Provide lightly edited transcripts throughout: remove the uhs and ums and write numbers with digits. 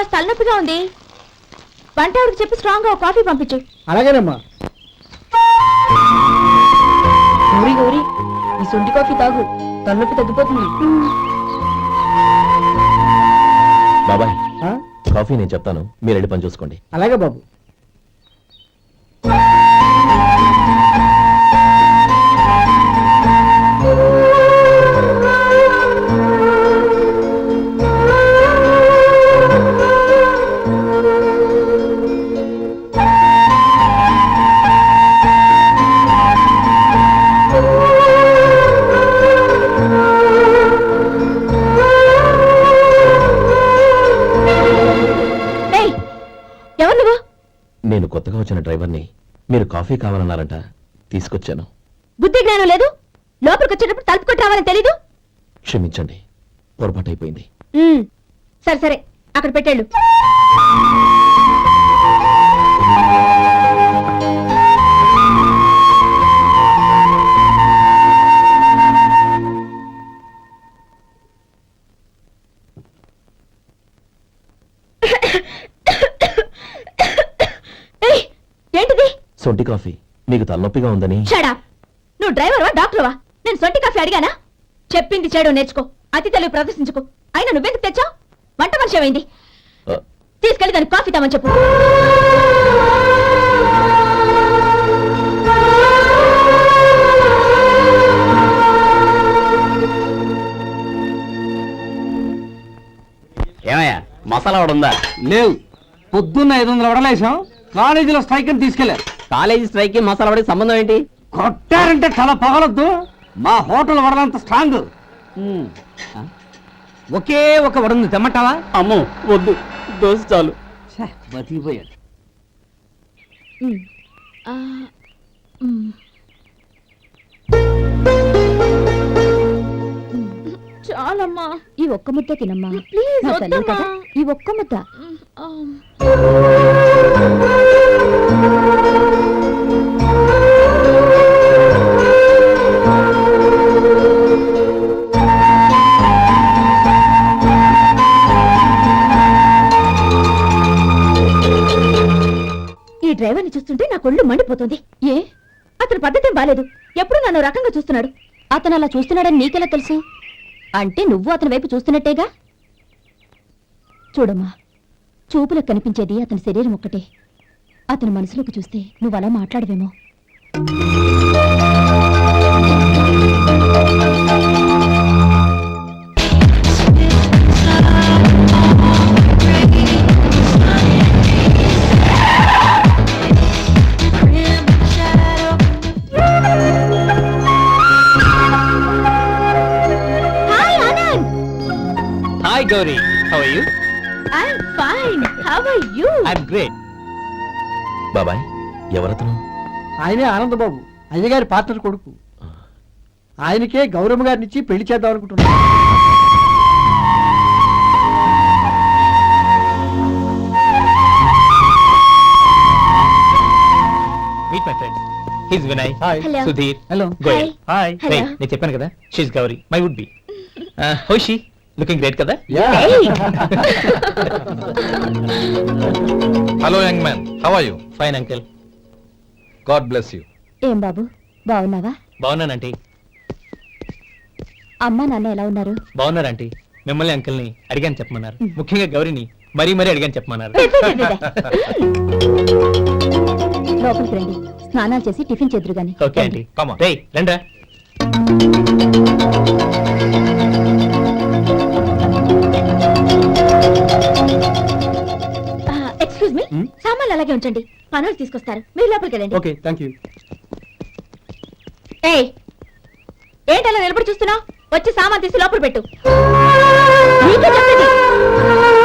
కాస్త తలనొప్పిగా ఉంది. వంట ఆవిడకి చెప్పి స్ట్రాంగ్ గా కాఫీ పంపించు. అలాగేనమ్మా. గౌరీ గౌరీ, ఈ సొంటి కాఫీ తాగు, తలనొప్పి తగ్గిపోతుంది. బాబాయ్, కాఫీ నేను చెప్తాను, మీరు వెళ్ళి పని చూసుకోండి. అలాగే బాబు. నేను కొత్తగా వచ్చిన డ్రైవర్ని, మీరు కాఫీ కావాలన్నారంట, తీసుకొచ్చాను. బుద్ధి జ్ఞానం లేదు. లోపలికి వచ్చేటప్పుడు తలుపు కొట్టి రావాలని తెలీదు. క్షమించండి, పొరపాటు అయిపోయింది. సరే సరే, అక్కడ పెట్టేళ్ళు. ఏంటిది? సొంటి కాఫీ. మీకు తలనొప్పిగా ఉందని. షడా, నువ్వు డ్రైవర్వా డాక్టర్వా? నేను సొంటి కాఫీ అడిగానా? చెప్పింది చేయడం నేర్చుకో, అతి తెలివి ప్రదర్శించుకో. అయినా నువ్వెందుకు తెచ్చావు? వంట మనిషి ఏమైంది? తీసుకెళ్ళి దానికి కాఫీ తామని చెప్పు. ఏమయ్యా, మసాలా వడ ఉందా? లేవు. పొద్దున్న 500 వడలేసాం. కాలేజీలో స్ట్రైక్ అని తీసుకెళ్లారు. కాలేజీ స్ట్రైక్ కి మసాలా వడకి సంబంధం ఏంటి? కొట్టారంటే చాలా పగలొద్దు. మా హోటల్ వడలంత స్ట్రాంగ్. ఒకే ఒక వడ ఉంది, తెమ్మంటావా? అమ్మో వద్దు, దోశ చాలు. బతికిపోయాడు. చాలమ్మా, ఈ ఒక్క ముద్ద తినమ్మా ప్లీజ్. నా తల్లి కదా, ఈ ఒక్క ముద్ద. ఈ డ్రైవర్ని చూస్తుంటే నా కొళ్ళు మండిపోతుంది. ఏ, అతని పద్ధతి బాలేదు. ఎప్పుడు నన్ను రకంగా చూస్తున్నాడు. అతను అలా చూస్తున్నాడని నీకెలా తెలుసు? అంటే నువ్వు అతని వైపు చూస్తున్నట్టేగా. చూడమ్మా, చూపులకు కనిపించేది అతని శరీరం ఒక్కటే. అతని మనసులోకి చూస్తే నువ్వు అలా మాట్లాడవేమో. Hi Gauri, how are you? I'm fine. How are you? I'm great. బాబాయ్, ఎవరతను? ఆయనే ఆనందబాబు, అయ్యగారి పార్ట్నర్ కొడుకు. ఆయనకే గౌరమ్మ గారిని ఇచ్చి పెళ్లి చేద్దాం అనుకుంటున్నా. Meet my friend. His Vinay. Hello. Sudheer. Hello. Goyal. Hi. Hello. నేను చెప్పాను కదా, she's Gauri, my would be. How she? Looking great కదా? Hello, young man. How are you? Fine uncle. God bless you. ఏం బాబు, బాగున్నావా? బాగున్నానంటీ. అమ్మా నాన్న ఎలా ఉన్నారు? బాగున్నారంటీ. మిమ్మల్ని అంకిల్ని అడిగాను చెప్పమన్నారు. ముఖ్యంగా గౌరీని మరీ మరీ అడిగాను చెప్పమన్నారు. లోపలికి రండి, స్నానాలు చేసి టిఫిన్ చేద్దరు గాని. Okay aunty. Come on. రేయ్ రండ్రా. ఎక్స్క్యూజ్ మీ, సామాన్లు అలాగే ఉంచండి, పనులు తీసుకొస్తారు. మీరు లోపలికి వెళ్ళండి. Okay, thank you. ఏయ్, ఏంటలా నిలబడి చూస్తున్నావు? వచ్చి సామాన్ తీసి లోపల పెట్టు. నీకే చెప్పేది.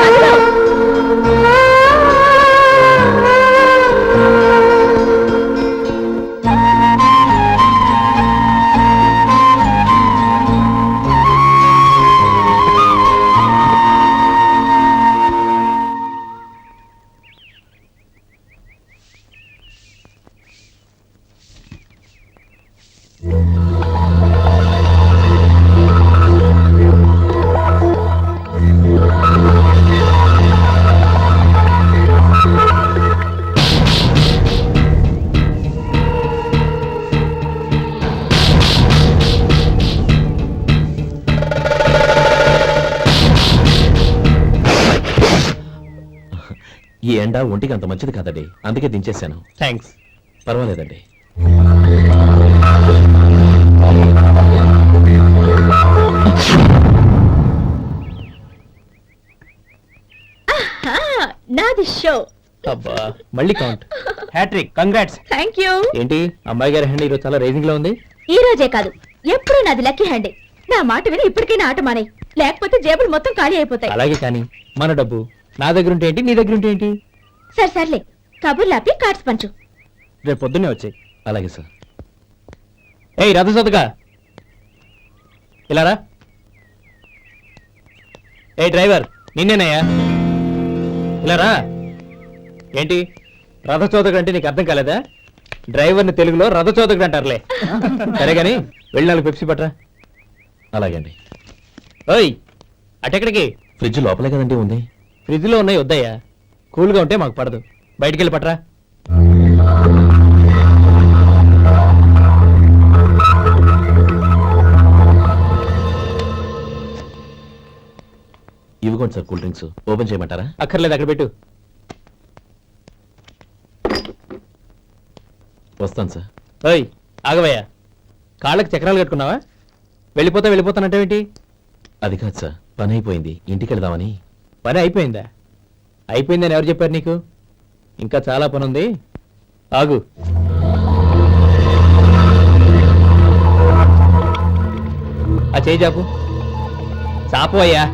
కదులు. ఎండ ఒంటికి అంత మంచిది కాదండి, అందుకే దించేశాను. థ్యాంక్స్. పర్వాలేదండి. నాది షో. అబ్బా మళ్ళీ count. Hattrick, congrats. Thank you. ఏంటి అమ్మాయి గారి హ్యాండ్ ఈరోజు చాలా రేజింగ్ లో ఉంది. ఈ రోజే కాదు, ఎప్పుడూ నాది లక్కీ హ్యాండే. నా మాట విని ఇప్పటికైనా ఆట మానే, లేకపోతే జేబులు మొత్తం ఖాళీ అయిపోతాయి. అలాగే కానీ మన డబ్బు నా దగ్గర ఉంటే ఏంటి, నీ దగ్గర ఉంటే ఏంటి? సరే సర్లే, కబుర్లాపి కార్డ్స్ పంచు. రేపు పొద్దున్నే వచ్చాయి. అలాగే సార్. ఏయ్ రథసోదక, ఇలా రా. ఏ డ్రైవర్, నిన్నేనయ్యా, ఇలా రా. ఏంటి రథచోదకుడు అంటే నీకు అర్థం కాలేదా? డ్రైవర్ని తెలుగులో రథచోదకుడు అంటారులే. సరే గాని వెళ్ళి 4 పెప్సీ పట్రా. అలాగే అండి. ఓయ్ అటెక్కడికి? ఫ్రిడ్జ్ లోపలే కదండి ఉంది. ఫ్రిడ్జ్ లో ఉన్నాయి, వద్దయ్యా. కూల్గా ఉంటే మాకు పడదు. బయటికి వెళ్ళి పట్రా. ఇవ్వకోండి సార్ కూల్ డ్రింక్స్. ఓపెన్ చేయమంటారా? అక్కర్లేదు, అక్కడ పెట్టు. వస్తాను సార్. ఓయ్ ఆగవయ్యా, కాళ్ళకి చక్రాలు కట్టుకున్నావా? వెళ్ళిపోతానంటావేంటి? అది కాదు సార్, పని అయిపోయింది, ఇంటికి వెళదామని. పని అయిపోయిందా? అయిపోయిందని ఎవరు చెప్పారు నీకు? ఇంకా చాలా పని ఉంది, ఆగు. ఆ చేయి చాపు. చాపు అయ్యా.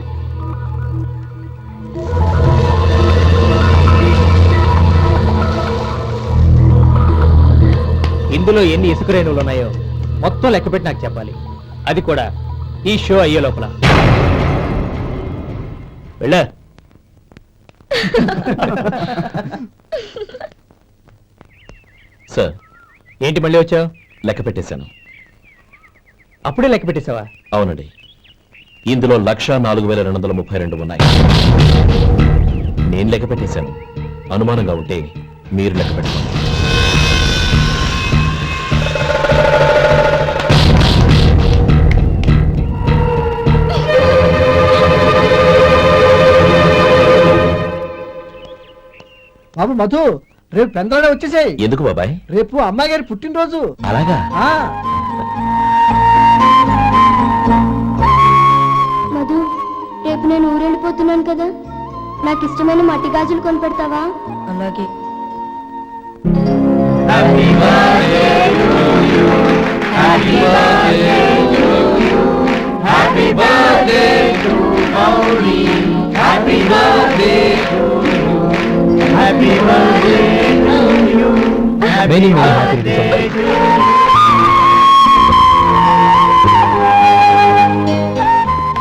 ఇందులో ఎన్ని ఇసుక రేణువులు ఉన్నాయో మొత్తం లెక్కపెట్టి నాకు చెప్పాలి. అది కూడా ఈ షో అయ్యే లోపల. వెళ్ళ. సార్ ఏంటి మళ్ళీ వచ్చావు? లెక్క పెట్టేశాను. అప్పుడే లెక్క పెట్టేశావా? అవునండి, ఇందులో 1,04,232 ఉన్నాయి. నేను లెక్క పెట్టేశాను. అనుమానంగా ఉంటే మీరు లెక్క పెట్టుకోండి. బాబు మధు, రేపు పెందలాడే వచ్చేసాయి. ఎందుకు బాబాయ్? రేపు అమ్మాయి గారి పుట్టినరోజు. అలాగా? ఆ మధు, రేపు నేను ఊరెళ్ళిపోతున్నాను కదా, నాకు ఇష్టమైన మట్టి గాజులు కొనిపెడతావా? అలాగే. Many happy returns.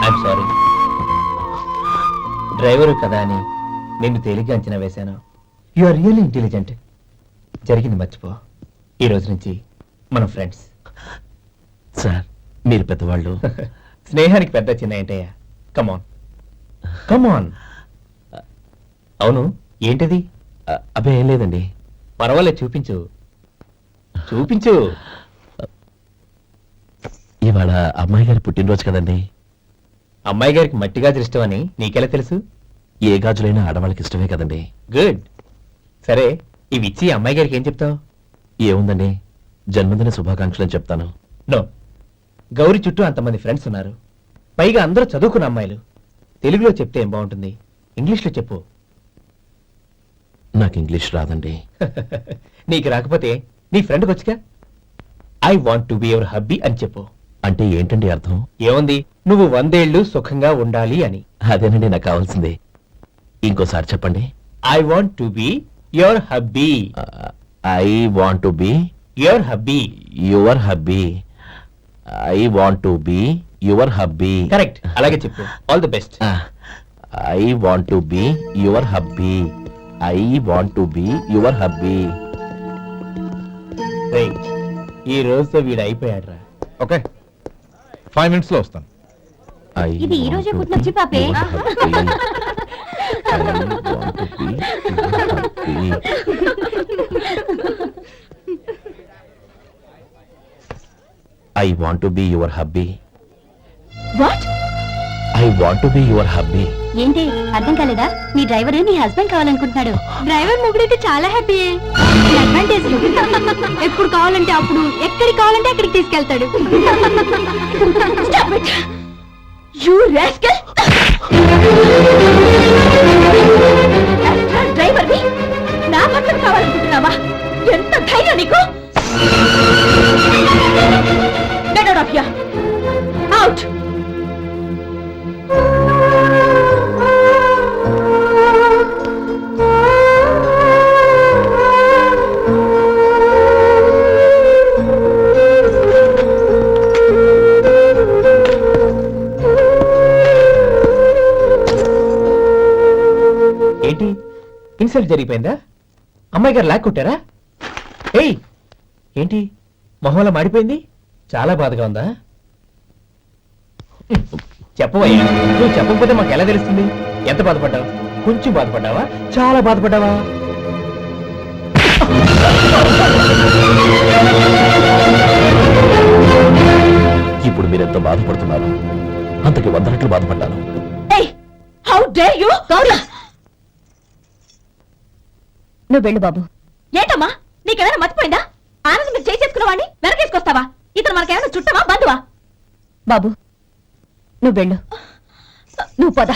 I'm sorry. Driver కదా అని నిన్ను తేలిగ్గా అంచనా వేశాను. You are really intelligent. జరిగింది మర్చిపో. ఈ రోజు నుంచి మనం ఫ్రెండ్స్. సార్ మీరు పెద్దవాళ్ళు. స్నేహానికి పెద్ద చిన్న ఏంటయ్యా? కమాన్ కమాన్. అవును, ఏంటిది? అబ్బే ఏం లేదండి. పర్వాలేదు, చూపించు చూపించు. ఇవాళ అమ్మాయి గారి పుట్టినరోజు కదండి. అమ్మాయి గారికి మట్టి గాజులు ఇష్టమని నీకెలా తెలుసు? ఏ గాజులైనా ఆడవాళ్ళకి ఇష్టమే కదండి. గుడ్. సరే, ఇవి ఇచ్చి అమ్మాయి గారికి ఏం చెప్తావు? ఏముందండి, జన్మదిన శుభాకాంక్షలు అని చెప్తాను. నో, గౌరీ చుట్టూ అంతమంది ఫ్రెండ్స్ ఉన్నారు, పైగా అందరూ చదువుకున్న అమ్మాయిలు. తెలుగులో చెప్తే ఏం బాగుంటుంది? ఇంగ్లీష్లో చెప్పు. నాకు ఇంగ్లీష్ రాదండి. నీకు రాకపోతే నీ ఫ్రెండ్కి వచ్చిగా I want to be your hubby అని చెప్పు. అంటే ఏంటండి అర్థం? ఏముంది, నువ్వు 100 ఏళ్ళు సుఖంగా ఉండాలి అని. అదేనండి నాకు కావాల్సింది. ఇంకోసారి చెప్పండి. I want to be your hubby. I want to be your hubby. Your hubby. I want to be your hubby. Correct, అలాగే చెప్పు. All the best. I want to be your hubby. I want to be your hubby. ఈ రోజుతో వీడు అయిపోయాడ్రా. Okay, 5 minutes లో వస్తాను. ఇది ఈ రోజే పుట్టినొచ్చి పాపే. I want to be your hubby. What? I want be your hubby. ఏంటి అర్థం కాలేదా? మీ డ్రైవర్ నీ హస్బెండ్ కావాలనుకుంటున్నాడు. డ్రైవర్ మొగుడైతే చాలా హ్యాపీ. అడ్వాంటేజ్ ఎప్పుడు కావాలంటే అప్పుడు, ఎక్కడికి కావాలంటే అక్కడికి తీసుకెళ్తాడు. Stop it! You rascal! డ్రైవర్వి నా భర్తను కావాలనుకుంటున్నావా? ఎంత ధైర్యం నీకు? Get out of here! Out! ఏంటి ఇన్సల్ట్ జరిగిపోయిందా? అమ్మాయి గారు లాక్ కొట్టారా? ఏయ్ ఏంటి మొహంలో మాడిపోయింది? చాలా బాధగా ఉందా? చెప్పవయ్యా, నువ్వు చెప్పకపోతే మాకు ఎలా తెలుస్తుంది? ఎంత బాధపడ్డావు? కొంచెం బాధపడ్డావా? చాలా బాధపడ్డావా? ఇప్పుడు మీరెంత బాధపడుతున్నారు, అంతకి 100 రెట్లు బాధపడ్డాను. Hey! How dare you? Gauri నువ్వు వెళ్ళు బాబు. ఏంటమ్మా నీకేమైనా మర్చిపోయిందా? ఆనందం మీరు చేసేసుకున్నవాడిని వెనకేసుకొస్తావా? ఇతను మనకేమైనా చుట్టమా బంధువా? బాబు నువ్వు వెళ్ళు. నువ్వు పద.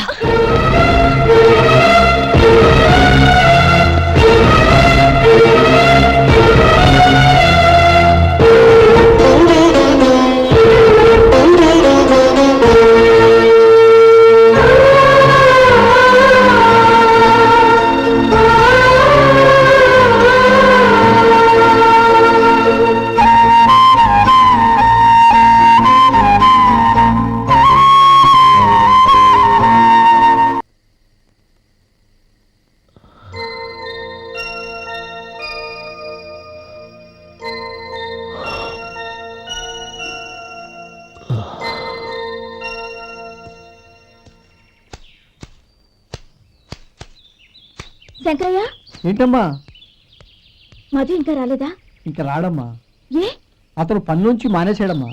శంకరయ్య ఏంటమ్మా? మధు ఇంకా రాలేదా? ఇంకా రాడమ్మా. ఏ అతను పని నుంచి మానేశాడమ్మా.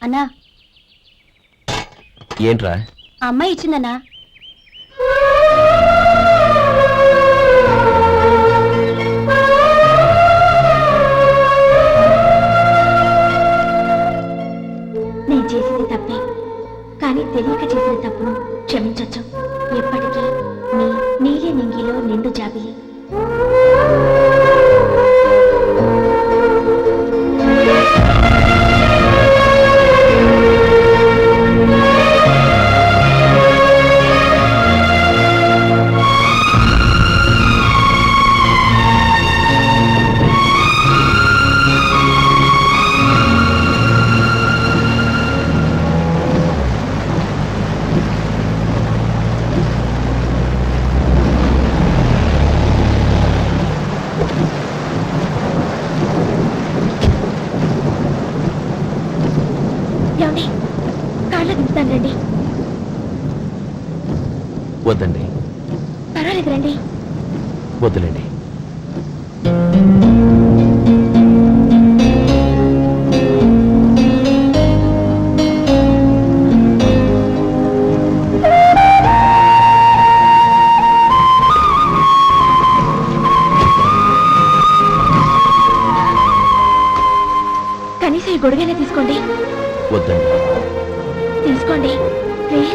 అన్నా ఏంట్రా? ఆ అమ్మాయి ఇచ్చిందన్నా. నేను చేసింది తప్పే, కానీ తెలియక చేసిన తప్పును క్షమించొచ్చు. ఎప్పటికీ నీ నీలి నింగిలో నిండు జాబిలి. ఏమండి కాళ్ళ దింపుతాను రండి. వద్దండి, పర్వాలేదు రండి. వద్దులేండి. కనీసం ఈ గొడుగైనా తీసుకోండి. వద్దండి. తీసుకోండి ప్లీజ్.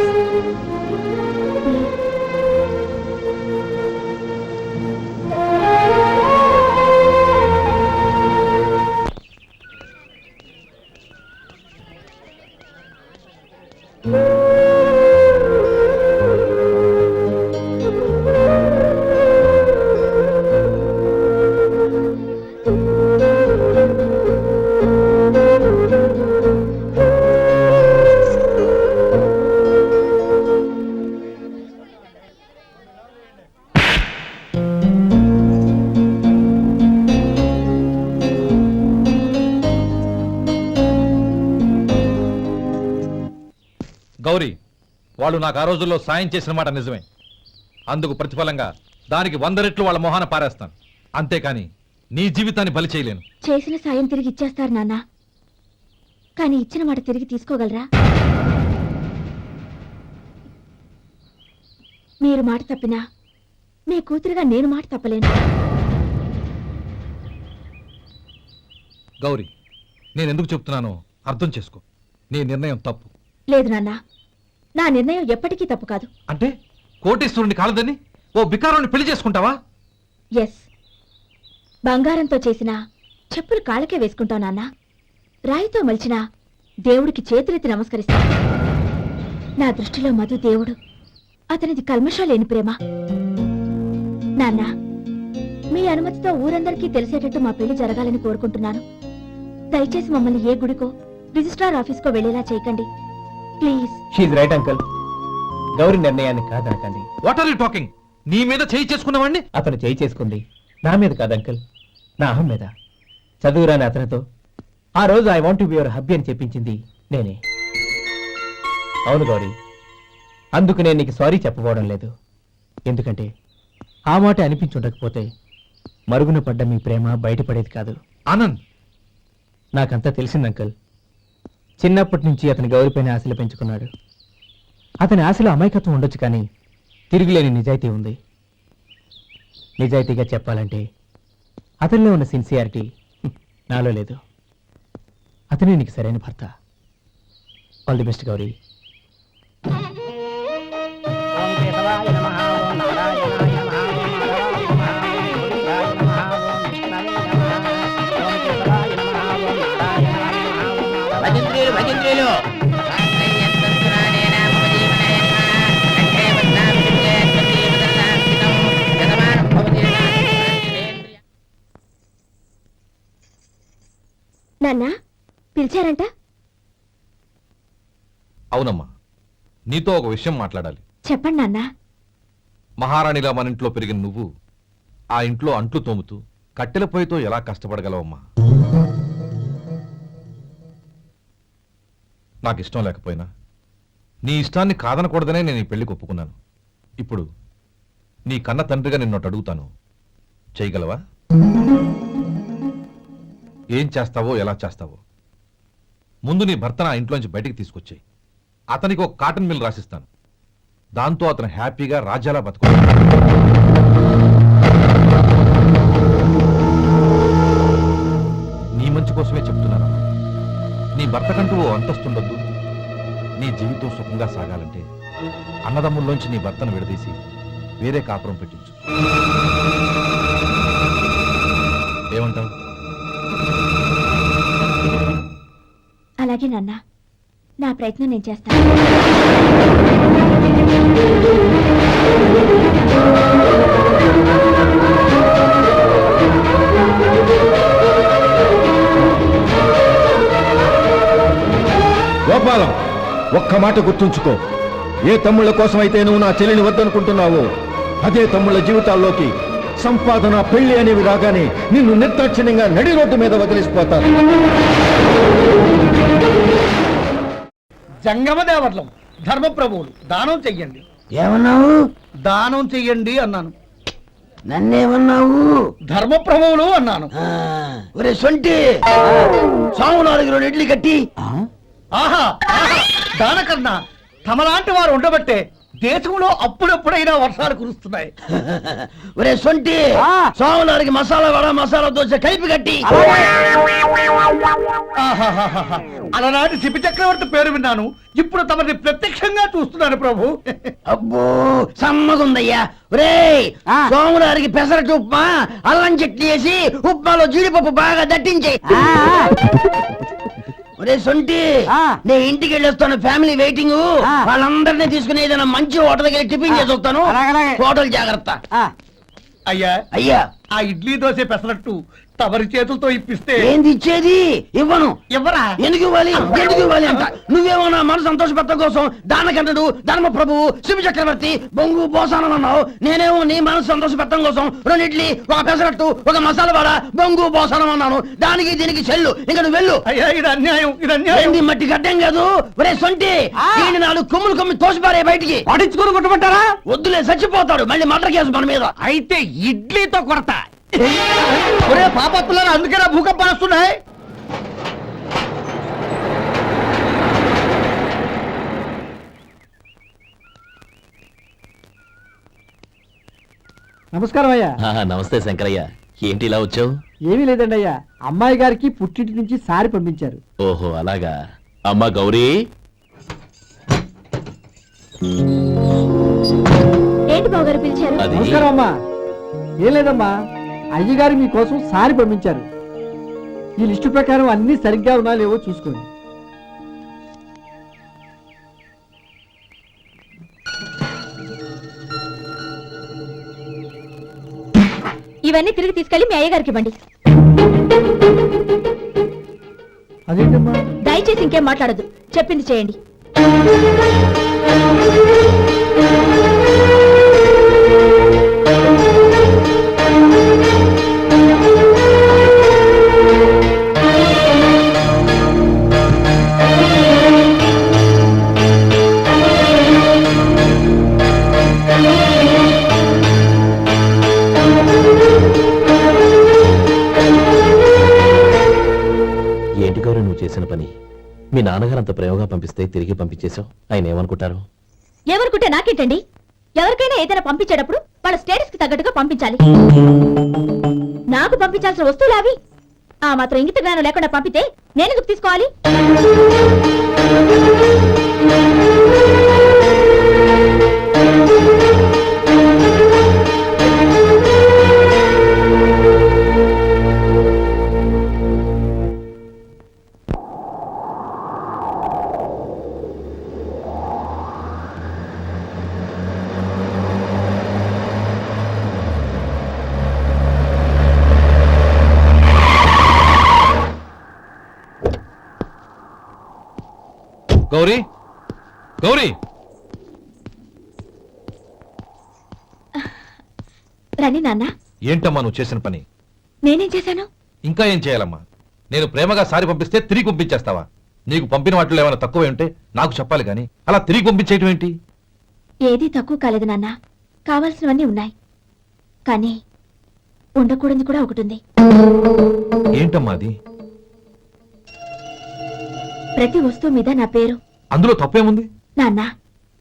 గౌరీ, వాళ్ళు నాకు ఆ రోజుల్లో సాయం చేసిన మాట నిజమే. అందుకు ప్రతిఫలంగా దానికి 100 రెట్లు వాళ్ళ మొహాన పారేస్తాను. అంతేకాని నీ జీవితాన్ని బలి చేయలేను. చేసిన సాయం తిరిగి ఇచ్చేస్తారు నాన్న, కానీ ఇచ్చిన మాట తిరిగి తీసుకోగలరా? మీరు మాట తప్పినా మీ కూతురుగా నేను మాట తప్పలేను. గౌరీ, నేను ఎందుకు చెప్తున్నానో అర్థం చేసుకో. నీ నిర్ణయం తప్పు. లేదు నాన్న, నా నిర్ణయం ఎప్పటికీ తప్పు కాదు. అంటే కోటేశ్వరుని కాలదని ఓ బికారాన్ని పెళ్లి చేసుకుంటావా? ఎస్, బంగారంతో చేసిన చెప్పులు కాళ్ళకే వేసుకుంటావు నాన్న. రాయితో మలిచిన దేవుడికి చేతులెత్తి నమస్కరిస్తా. నా దృష్టిలో మధు దేవుడు, అతనిది కల్మషం లేని ప్రేమ. నాన్న, మీ అనుమతితో ఊరందరికీ తెలిసేటట్టు మా పెళ్లి జరగాలని కోరుకుంటున్నాను. దయచేసి మమ్మల్ని ఏ గుడికో రిజిస్ట్రార్ ఆఫీస్కో వెళ్ళేలా చేయకండి please. She's right uncle. Gauri నిర్ణయాన్ని కాదనకండి. What are you talking? నీ మీద చేయి చేసుకున్నవాడిని అతను చేయి చేసుకుంది నా మీద కాదు అంకుల్, నా అహం మీద. చదువురాని అతనితో ఆ రోజు I want be your hubby అని చెప్పించింది నేనే. అవును గౌరీ, అందుకు నేను నీకు సారీ చెప్పబోవడం లేదు. ఎందుకంటే ఆ మాట అనిపించుండకపోతే మరుగున పడ్డ మీ ప్రేమ బయటపడేది కాదు. ఆనంద్, నాకంతా తెలిసింది అంకుల్. చిన్నప్పటి నుంచి అతని గౌరీపైన ఆశలు పెంచుకున్నాడు. అతని ఆశలో అమాయకత్వం ఉండొచ్చు, కానీ తిరుగులేని నిజాయితీ ఉంది. నిజాయితీగా చెప్పాలంటే అతనిలో ఉన్న సిన్సియారిటీ నాలో లేదు. అతనే నీకు సరైన భర్త. All the best Gauri. నాన్న, పిలిచారంట? అవునమ్మా, నీతో ఒక విషయం మాట్లాడాలి. చెప్పండి నాన్న. మహారాణిలా మన ఇంట్లో పెరిగిన నువ్వు ఆ ఇంట్లో అంట్లు తోముతూ కట్టెల పొయ్యితో ఎలా కష్టపడగలవమ్మా? నాకు ఇష్టం లేకపోయినా నీ ఇష్టాన్ని కాదనకూడదనే నేను ఈ పెళ్లికి ఒప్పుకున్నాను. ఇప్పుడు నీ కన్న తండ్రిగా నిన్నొకటి అడుగుతాను, చేయగలవా? ఏం చేస్తావో, ఎలా చేస్తావో ముందు నీ భర్తను ఆ ఇంట్లోంచి బయటికి తీసుకొచ్చాయి. అతనికి ఒక కాటన్ మిల్ రాసిస్తాను. దాంతో అతను హ్యాపీగా రాజ్యాలా బతుకు. నీ మంచి కోసమే చెప్తున్నాను. నీ భర్తకంటూ ఓ అంతస్తుండొద్దు. నీ జీవితం సుఖంగా సాగాలంటే అన్నదమ్ముల్లోంచి నీ భర్తను విడదీసి వేరే కాపురం పెట్టించు. ఏమంటావు? అలాగే నాన్న, నా ప్రయత్నం నేను చేస్తాను. గోపాలం, ఒక్క మాట గుర్తుంచుకో. ఏ తమ్ముళ్ళ కోసమైతే నువ్వు నా చెల్లిని వద్దనుకుంటున్నావో అదే తమ్ముళ్ళ జీవితాల్లోకి సంపాదన, పెళ్లి అనేవి రాగానే నిన్ను నిర్దాక్షిణ్యంగా నడి రోడ్డు మీద వదిలిసిపోతారు. జంగమదేవర్లం, ధర్మప్రభువులు, దానం చెయ్యండి. ఏమన్నావు? దానం చెయ్యండి అన్నాను. నన్నేమన్నావు? ధర్మప్రభువులు అన్నాను. ఒరే సొంటి, సాము 4 ఇడ్లీ కట్టి. ఆహా, దానకన్నా తమలాంటి వారు ఉండబట్టే దేశంలో అప్పుడెప్పుడైనా వర్షాలు కురుస్తున్నాయి. ఒరే సొంటి, సాము 4 మసాలా వడ, మసాలా దోశ కలిపి కట్టి. ఆహాహాహా. అలనాటి శిపి చక్రవర్తి పేరు విన్నాను, ఇప్పుడు తమని ప్రత్యక్షంగా చూస్తున్నాను ప్రభు. అబ్బో సమ్మగుందయ్యా. ఒరే సోములారికి పెసరట్టు ఉప్మా, అల్లం చట్నీ వేసి ఉప్మాలో జీడిపప్పు బాగా దట్టించి. ఒరే సొంటి, నేను ఇంటికి వెళ్ళొస్తాను, ఫ్యామిలీ వెయిటింగ్. వాళ్ళందరినీ తీసుకుని ఏదైనా మంచి హోటల్కి వెళ్ళి టిఫిన్ చేసి వస్తాను. హోటల్ జాగ్రత్త. అయ్యా అయ్యా, ఆ ఇడ్లీ దోశ పెసరట్టు తమరి చేతులతో ఇప్పిస్తే ఏంది ఇచ్చేది? ఇవ్వను. ఎవరా ఎందుకు ఇవ్వాలి? ఎందుకు ఇవ్వాలి అంట? నువ్వేమన్నా మన సంతోషపెట్టడం కోసం దానకంటుడు, ధర్మ ప్రభువు, శివ చక్రవర్తి, బొంగు బోసానం అన్నావు. నేనేమో నీ మనసు సంతోషపెట్టడం కోసం 2 ఇడ్లీ, ఒక పెసరట్టు, ఒక మసాలా వడ, బొంగు బోసానం అన్నాను. దానికి దీనికి చెల్లు. ఇంకా నువ్వు వెళ్ళు. అయ్యా ఇది అన్యాయం, ఇది అన్యాయం. ఏంది మట్టి గడ్డం కాదు. ఒరే సొంటి, దీన్ని 4 కొమ్ములు కొమ్మి తోసిపారే బయటికి. పడించుకొని కొట్టమంటారా? వద్దులే, చచ్చిపోతాడు. మళ్ళీ మర్డర్ కేసు మన మీద. అయితే ఇడ్లీతో కొడతా. ఒరే పాపత్తులారా, అందుకేనా భూకంపాలు వస్తున్నాయి? నమస్కారం అయ్యా. నమస్తే శంకరయ్య, ఏంటి ఇలా వచ్చావు? ఏమీ లేదండి అయ్యా, అమ్మాయి గారికి పుట్టింటి నుంచి సారి పంపించారు. ఓహో అలాగా. అమ్మా గౌరీ, ఏంటి బావగారు పిలిచారు? అది నమస్కారం అమ్మా. ఏం లేదమ్మా, అయ్యగారు మీకోసం సారి పంపించారు. ఈ లిస్టు ప్రకారం అన్ని సరిగ్గా ఉన్నా లేవో చూసుకోండి. ఇవన్నీ తిరిగి తీసుకెళ్లి మీ అయ్యగారికి ఇవ్వండి. అదేంటమ్మా? దయచేసి ఇంకేం మాట్లాడద్దు, చెప్పింది చేయండి. ఏంటి గౌరీ నువ్వు చేసిన పని? మీ నాన్నగారు అంత ప్రేమగా పంపిస్తే తిరిగి పంపించేశావు. ఆయన ఏమనుకుంటారు? ఎవరుకుంటే నాకేంటండి? ఎవరికైనా ఏదైనా పంపించేటప్పుడు వాళ్ళ స్టేటస్ కి తగ్గట్టుగా పంపించాలి. నాకు పంపించాల్సిన వస్తువులు అవి. ఆ మాత్రం ఇంగిత జ్ఞానం లేకుండా పంపితే నేను ఎందుకు తీసుకోవాలి? గౌరీ, గౌరీ, రండి నాన్న. ఏంటమ్మా నువ్వు చేసిన పని? నేనేం చేశాను? ఇంకా ఏం చేయాలమ్మా? నేను ప్రేమగా సారి పంపిస్తే తిరిగి పంపించేస్తావా? నీకు పంపిన వాటిలో ఏమైనా తక్కువ ఉంటే నాకు చెప్పాలి కానీ అలా తిరిగి పంపించేయటం ఏంటి? ఏదీ తక్కువ కాలేదు నాన్న, కావాల్సినవన్నీ ఉన్నాయి. కానీ ఉండకూడదు కూడా ఒకటి ఉంది. ఏంటమ్మా అది? ప్రతి వస్తువు మీద నా పేరు. అందులో తప్పేముంది? నాన్న,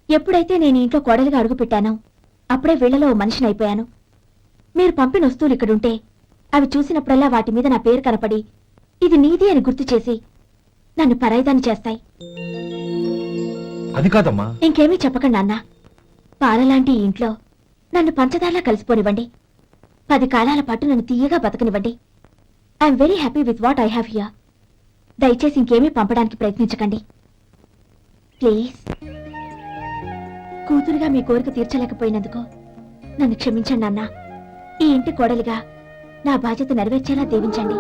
ఎప్పుడైతే నేను ఇంట్లో కోడలిగా అడుగు పెట్టానో అప్పుడే వీళ్లలో ఓ మనిషిని అయిపోయాను. మీరు పంపిన వస్తువులు ఇక్కడుంటే అవి చూసినప్పుడల్లా వాటి మీద నా పేరు కనపడి ఇది నీది అని గుర్తు చేసి నన్ను పరాయిదాన్ని చేస్తాయి. అది కాదమ్మా. ఇంకేమీ చెప్పకండి నాన్న. పాలలాంటి ఈ ఇంట్లో నన్ను పంచదారలా కలిసిపోనివ్వండి. 10 కాలాల పాటు నన్ను తీయగా బతకనివ్వండి. I'm very happy with what I have here. దయచేసి ఇంకేమీ పంపడానికి ప్రయత్నించకండి ప్లీజ్. కూతురుగా మీ కోరిక తీర్చలేకపోయినందుకు నన్ను క్షమించండి నాన్న. ఈ ఇంటి కోడలిగా నా బాధ్యత నెరవేర్చేలా దీవించండి.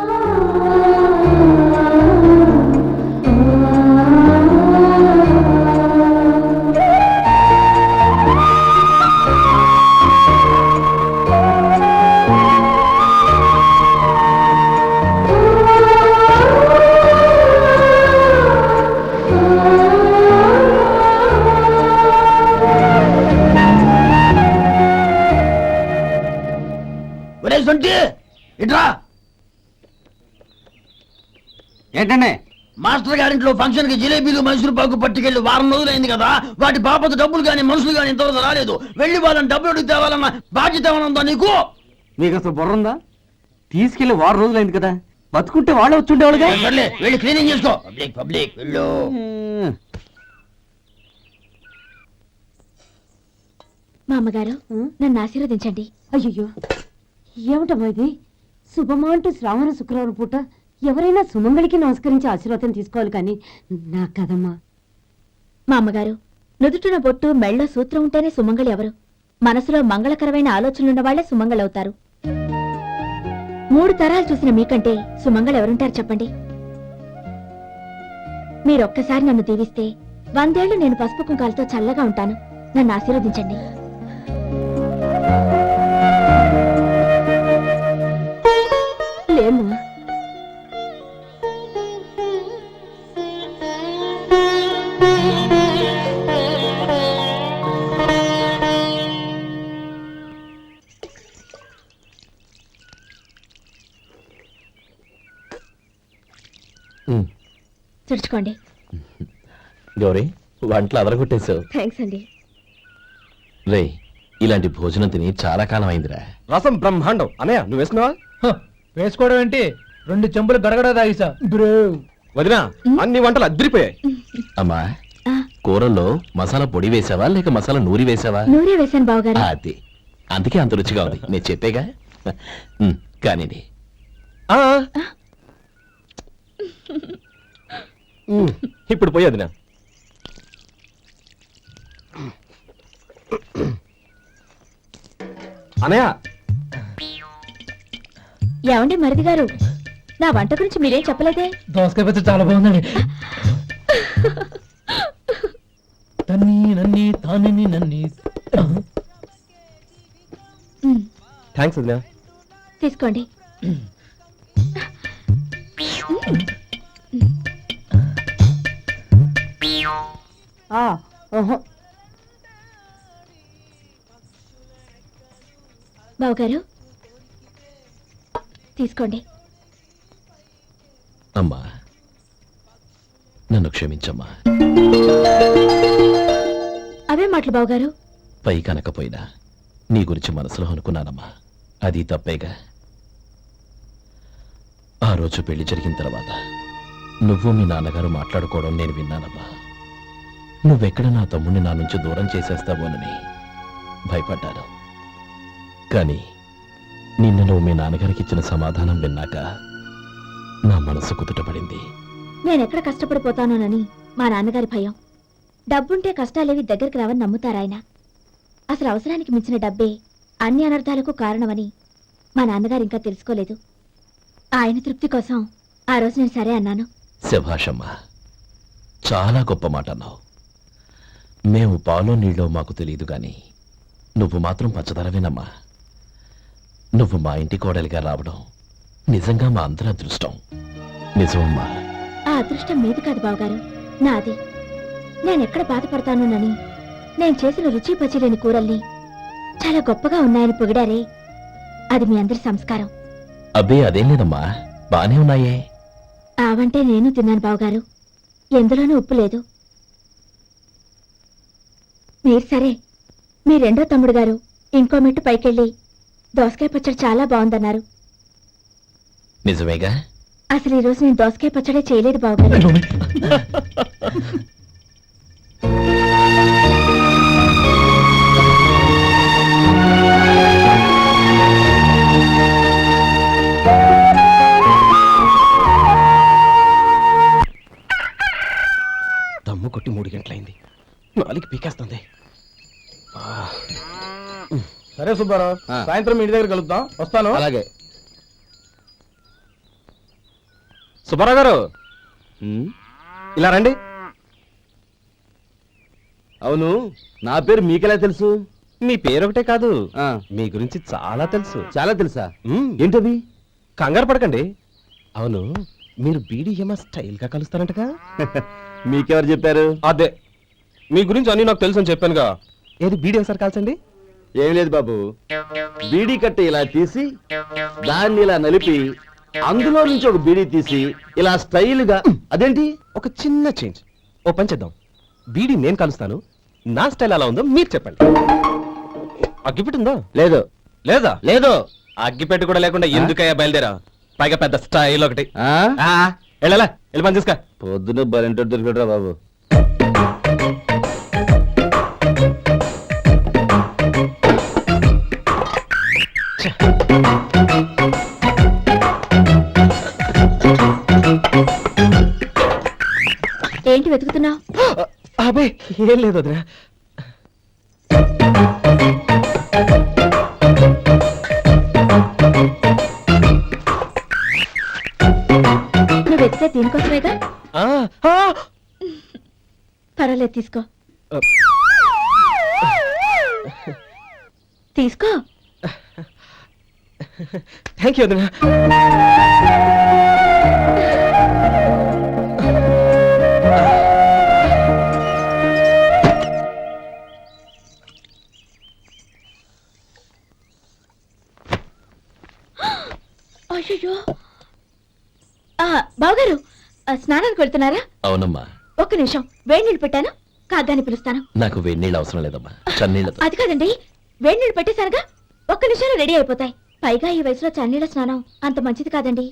ఇట్రా. ఏంటండి? మాస్టర్ గారింట్లో ఫంక్షన్ కి జిలేబీలు మైసూరు పాకు పట్టుకెళ్ళి 1 వారం రోజులైంది కదా. వాటి బాపత డబ్బులు కానీ మనుషులు కానీ ఇంతవరకు రాలేదు. వెళ్ళి వాళ్ళని డబ్బులు అడిగి తేవాలన్న బాధ్యత ఏమన్నా నీకు? మీకు అసలు బుర్ర ఉందా? తీసుకెళ్లి 1 వారం రోజులైంది కదా, బతుకుంటే వాళ్ళే వచ్చుండేవాళ్ళుగా. సర్లే, వెళ్ళి క్లీనింగ్ చేసుకో. పబ్లిక్ పబ్లిక్ వెళ్ళు. మా అమ్మగారు నన్ను ఆశీర్వదించండి. అయ్యో, ఏమిటమ్మా ఇది? శుభమా అంటూ శ్రావణ శుక్రవారం పూట ఎవరైనా సుమంగళికి నమస్కరించి ఆశీర్వాదం తీసుకోవాలి కానీ నా కదమ్మా. మా అమ్మగారు, నుదుటిన బొట్టు మెళ్ళో సూత్రం ఉంటేనే సుమంగళి ఎవరు? మనసులో మంగళకరమైన ఆలోచనలున్న వాళ్లే సుమంగళవుతారు. 3 తరాలు చూసిన మీకంటే సుమంగళ ఎవరుంటారు చెప్పండి. మీరొక్కసారి నన్ను దీవిస్తే 100 ఏళ్లు నేను పసుపు కుంకాలతో చల్లగా ఉంటాను. నన్ను ఆశీర్వదించండి. లేమ్మా. తుడుచుకోండి. గౌరీ, వంటలు అదరగొట్టేశావు. థ్యాంక్స్ అండి. రే, ఇలాంటి భోజనం తిని చాలా కాలం అయిందిరా. రసం బ్రహ్మాండం. అన్నయ్య నువ్వు వేసుకున్నావా? వేసుకోవడం ఏంటి, 2 చెంబులు గడగడ తాగిసా. వదినా, అన్ని వంటలు అద్దరిపోయాయి. అమ్మా, ఆ, కూరల్లో మసాలా పొడి వేసావా లేక మసాలా నూరి వేసావా? నూరే వేశాను బావగారు. అది అందుకే అంత రుచిగా ఉంది. నేను చెప్పేగా. కానివ్వండి. ఇప్పుడు పోయి వదినా. అన్నయ్య, ఏమండి మరిది గారు, నా వంట గురించి మీరేం చెప్పలేదే? దోసకాయ పచ్చడి చాలా బాగుందండి. తన్ని నన్ని తాని నన్ని. థ్యాంక్స్ వదినా. తీసుకోండి. బావగారు తీసుకోండి. అమ్మా, నన్ను క్షమించమ్మా. అవే మాటలు బావగారు. పై కనకపోయినా నీ గురించి మనసులో అనుకున్నానమ్మా. అది తప్పేగా. ఆ రోజు పెళ్లి జరిగిన తర్వాత నువ్వు మీ నాన్నగారు మాట్లాడుకోవడం నేను విన్నానమ్మా. నువ్వెక్కడ నా తమ్ముడిని నా నుంచి దూరం చేసేస్తావోనని భయపడ్డాను. కానీ నిన్న నువ్వు మీ నాన్నగారికి ఇచ్చిన సమాధానం విన్నాక నా మనసు కుదుటపడింది. నేనెక్కడ కష్టపడిపోతానోనని మా నాన్నగారి భయం. డబ్బుంటే కష్టాలేవి దగ్గరికి రావని నమ్ముతారాయన. అసలు అవసరానికి మించిన డబ్బే అన్ని అనర్థాలకు కారణమని మా నాన్నగారు ఇంకా తెలుసుకోలేదు. ఆయన తృప్తి కోసం ఆ రోజు నేను సరే అన్నాను. శభాషమ్మా, చాలా గొప్ప మాట అన్నావు. మేము పాలో నీళ్ళో మాకు తెలియదు గాని నువ్వు మాత్రం పచ్చదనవేనమ్మా. నువ్వు మా ఇంటి కోడలిగా రావడం నిజంగా మా అందరి అదృష్టం. నిజమమ్మా. ఆ అదృష్టం మీది కాదు బావగారు, నాది. నేనెక్కడ బాధపడతానోనని నేను చేసిన రుచి పచిలేని కూరల్ని చాలా గొప్పగా ఉన్నాయని పొగిడారే, అది మీ అందరి సంస్కారం. అబ్బే అదేం లేదమ్మా, బానే ఉన్నాయే. ఆవంటే నేను తిన్నాను బావగారు, ఎందులోనూ ఉప్పు లేదు. మీరు సరే, మీ రెండో తమ్ముడు గారు ఇంకో మెట్టు పైకెళ్ళి దోసకాయ పచ్చడి చాలా బాగుందన్నారు. నిజమేగా? అసలు ఈ రోజు నేను దోసకాయ పచ్చడే చేయలేదు బావగారు. దమ్ము కొట్టి 3 గంటలైంది. 4కి పీకేస్తుంది. సరే సుబ్బారావు, సాయంత్రం ఇంటి దగ్గర కలుద్దాం. వస్తాను. అలాగే. సుబ్బారావు గారు, ఇలా రండి. అవును, నా పేరు మీకెలా తెలుసు? మీ పేరు ఒకటే కాదు, ఆ, మీ గురించి చాలా తెలుసు. చాలా తెలుసా? మ్మ్. ఏంటవి? కంగారు పడకండి. అవును, మీరు బీడీఎం స్టైల్ గా కలుస్తారంటగా? మీకెవరు చెప్పారు? అదే, మీ గురించి అన్ని నాకు తెలుసు అని చెప్పానుగా. ఏది బీడీ ఒకసారి కాల్చండి. ఏం లేదు బాబు, బీడీ కట్ట ఇలా తీసి దాన్ని ఇలా నలిపి అందులో నుంచి ఒక బీడీ తీసి ఇలా స్టైల్ గా. అదేంటి? ఒక చిన్న చేంజ్. ఓ పని చేద్దాం, బీడీ నేను కలుస్తాను, నా స్టైల్ ఎలా ఉందో మీరు చెప్పండి. అగ్గిపెట్టి ఉందా? లేదు. లేదా? లేదు. అగ్గిపెట్టి కూడా లేకుండా ఎందుకయ్యా బయలుదేరా? పైగా పెద్ద స్టైల్ ఒకటి. ఆ? వెళ్ళాలా, వెళ్ళి పని చూసుకో. పొద్దున బరింటో దొరికడరా బాబు. ఏంటి వెతుకుతున్నావు? అబే ఏం లేదు వదినా. చేసే దీనికోసమేగా. ఆ, ఆ! పర్వాలేదు, తీసుకో. తీసుకో. థ్యాంక్ యూ వదినా. అయ్యో, బావగారు స్నానానికి వెళ్తున్నారా? అవునమ్మా, ఒక్క నిమిషం, వేడి నీళ్ళు పెట్టాను, కాగ్గాని పిలుస్తాను. నాకు వేడి నీళ్ళు అవసరం లేదమ్మా, చన్నీళ్ళతో. అది కాదండి, వేడి నీళ్ళు పెట్టేశారుగా, ఒక్క నిమిషంలో రెడీ అయిపోతాయి. పైగా ఈ వయసులో చన్నీళ్ళ స్నానం అంత మంచిది కాదండి.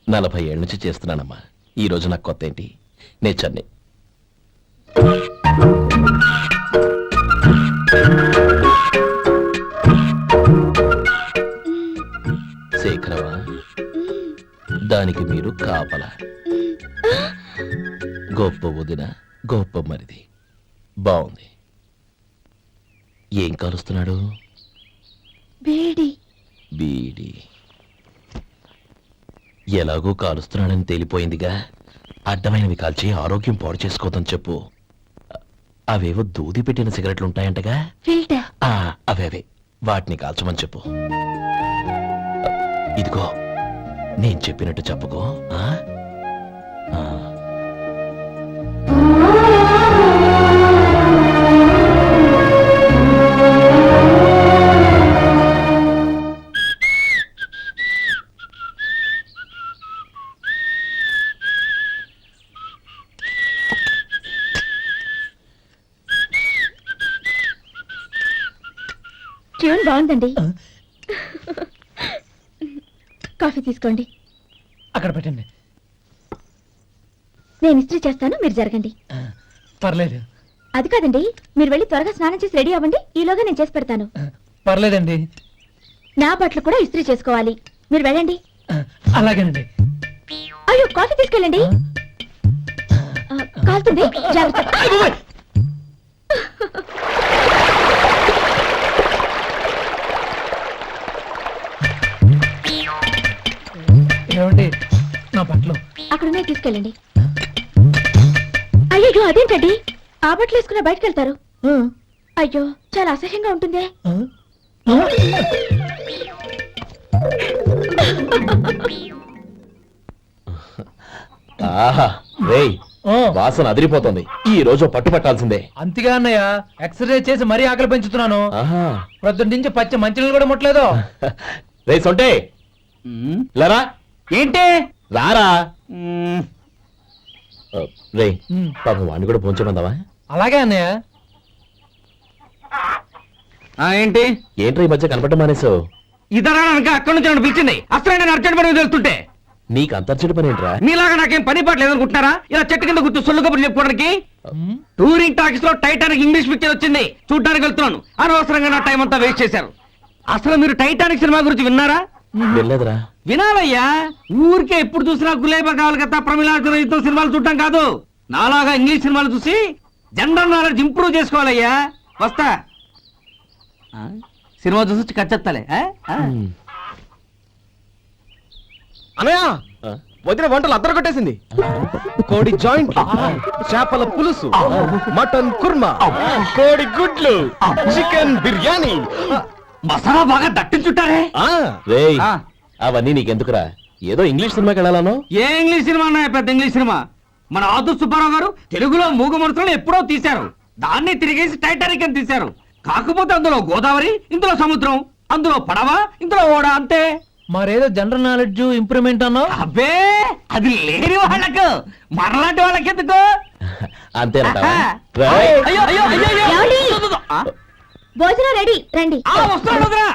40 ఏళ్ళ నుంచి చేస్తున్నానమ్మా, ఈ రోజు నాకు కొత్త ఏంటి? నే చన్ని. శేఖరవా, దానికి మీరు కాపలా. గొప్ప వదిన, గొప్ప మరిది. బాగుంది. ఏం కాలుస్తున్నాడు? వేడి. బీడి. ఎలాగో కాలుస్తున్నాడని తేలిపోయిందిగా, అడ్డమైనవి కాల్చి ఆరోగ్యం పాడు చేసుకోదని చెప్పు. అవేవో దూది పెట్టిన సిగరెట్లు ఉంటాయంటగా, ఫిల్టర్. అవే వాటిని కాల్చమని చెప్పు. ఇదిగో, నేను చెప్పినట్టు చెప్పుకో. ఆ? ఆ. ట్యూన్ బాగుందండి. కాఫీ తీసుకోండి. అక్కడ పెట్టండి. నేను ఇస్త్రీ చేస్తాను, మీరు జరగండి. పర్లేదు. అది కాదండి, మీరు వెళ్ళి త్వరగా స్నానం చేసి రెడీ అవ్వండి, ఈలోగా నేను చేసి పెడతాను. పర్లేదండి. నా బట్టలు కూడా ఇస్త్రీ చేసుకోవాలి, మీరు వెళ్ళండి. అలాగేనండి. అయ్యో, కాఫీ తీసుకెళ్ళండి. కాలుతుంది, జాగ్రత్త. ఏమండి, నా బట్టలు అక్కడున్నా తీసుకెళ్ళండి. అయ్యో, అదేంటండి, ఆ బట్టలు వేసుకున్న బయటకు వెళ్తారు? అయ్యో, చాలా అసహ్యంగా ఉంటుందే. ఆహా, రేయ్, వాసన అదిరిపోతుంది. ఈ రోజు పట్టు పట్టాల్సిందే. అంతగా అన్నయ్య, ఎక్సర్సైజ్ చేసి మరీ ఆకలి పెంచుతున్నాను. ఆహా. ప్రొద్దున నుంచి పచ్చి మంచినీళ్ళు కూడా ముట్టలేదు. రే సొంటే, లరా, ఏంటి? రారా. రే, పాపం వాడిని కూడా పోంచమందావా? అలాగే అన్నయ్య. ఏంటి? ఏంట్రా ఈ మధ్య కనపడటం మానేసావు? ఇతర అక్కడి నుంచి నన్ను పిలిచింది. అసలు నేను అర్జెంట్ పని తెలుస్తుంటే నీకు అంతర్చడి పని ఏంట్రా? మీలాగా నాకేం పని పాట లేదనుకుంటున్నారా? ఇలా చెట్టు కింద గుర్తు సొల్లు కబుర్లు చెప్పుకోవడానికి. టూరింగ్ టాకీస్ లో టైటానిక్ ఇంగ్లీష్ పిక్చర్ వచ్చింది, చూడ్డానికి వెళ్తున్నాను. అనవసరంగా నా టైం అంతా వేస్ట్ చేశారు. అసలు మీరు టైటానిక్ సినిమా గురించి విన్నారా? వెళ్ళలేదురా. వినాలయ్యా, ఊరికే ఎప్పుడు చూసినా గులేబా కావాలి కదా, ప్రమిళార్జున యుద్ధం సినిమాలు చూడటం కాదు. నాలాగా ఇంగ్లీష్ సినిమాలు చూసి జనరల్ నాలెడ్జ్ ఇంప్రూవ్ చేసుకోవాలయ్యా. వస్తా. సినిమా చూసి కచ్చెత్తాలే. అన్నయ్య, ఆ? వదిన వంటలు అద్దరు కొట్టేసింది. కోడి జాయింట్, చేపల పులుసు, మటన్ కుర్మా, కోడి గుడ్లు, చికెన్ బిర్యానీ. మసాలా బాగా దట్టించుంటారే. రేయ్, ఆ. అవన్నీ నీకెందుకురా? ఏదో ఇంగ్లీష్ సినిమాకి వెళ్ళాలను. ఏ ఇంగ్లీష్ సినిమా అన్నా పెద్ద ఇంగ్లీష్ సినిమా. మన ఆదు సుబ్బారావు గారు తెలుగులో మూగమరుతులను ఎప్పుడో తీశారు. దాన్ని తిరిగేసి టైటానిక్ అని తీశారు. కాకపోతే అందులో గోదావరి, ఇందులో సముద్రం, అందులో పడవ, ఇందులో ఓడ, అంతే. మరేదో జనరల్ నాలెడ్జ్ ఇంప్రూవ్మెంట్ అన్నావు. అబ్బే, అది లేని వాళ్ళకు, మనలాంటి వాళ్ళకి ఎందుకు? అంతేనంటావా? ఆహా. రేయ్. అయ్యో, అయ్యో, అయ్యో, అయ్యో. ఏమండి? ఆ, భోజనం రెడీ, రండి. వస్తున్నాడు వదినా.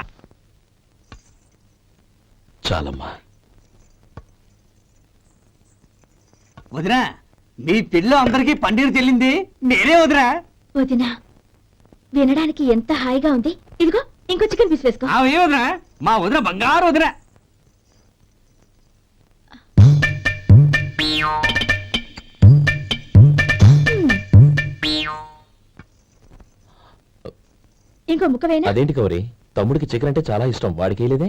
చాలమ్మా. వదినా, మీ పెళ్ళి అందరికీ పన్నీరు చెల్లింది నేనే వదినా. వదినా, వినడానికి ఎంత హాయిగా ఉంది. ఇదిగో, ఇంకో చికెన్ పీస్ వేసుకో. ఏ వదినా, మా వదిన బంగారు వదినా. ఇంకో ముక్క వేయనా? అదేంటి కౌరి, తమ్ముడికి చికెన్ అంటే చాలా ఇష్టం, వాడికి లేదే?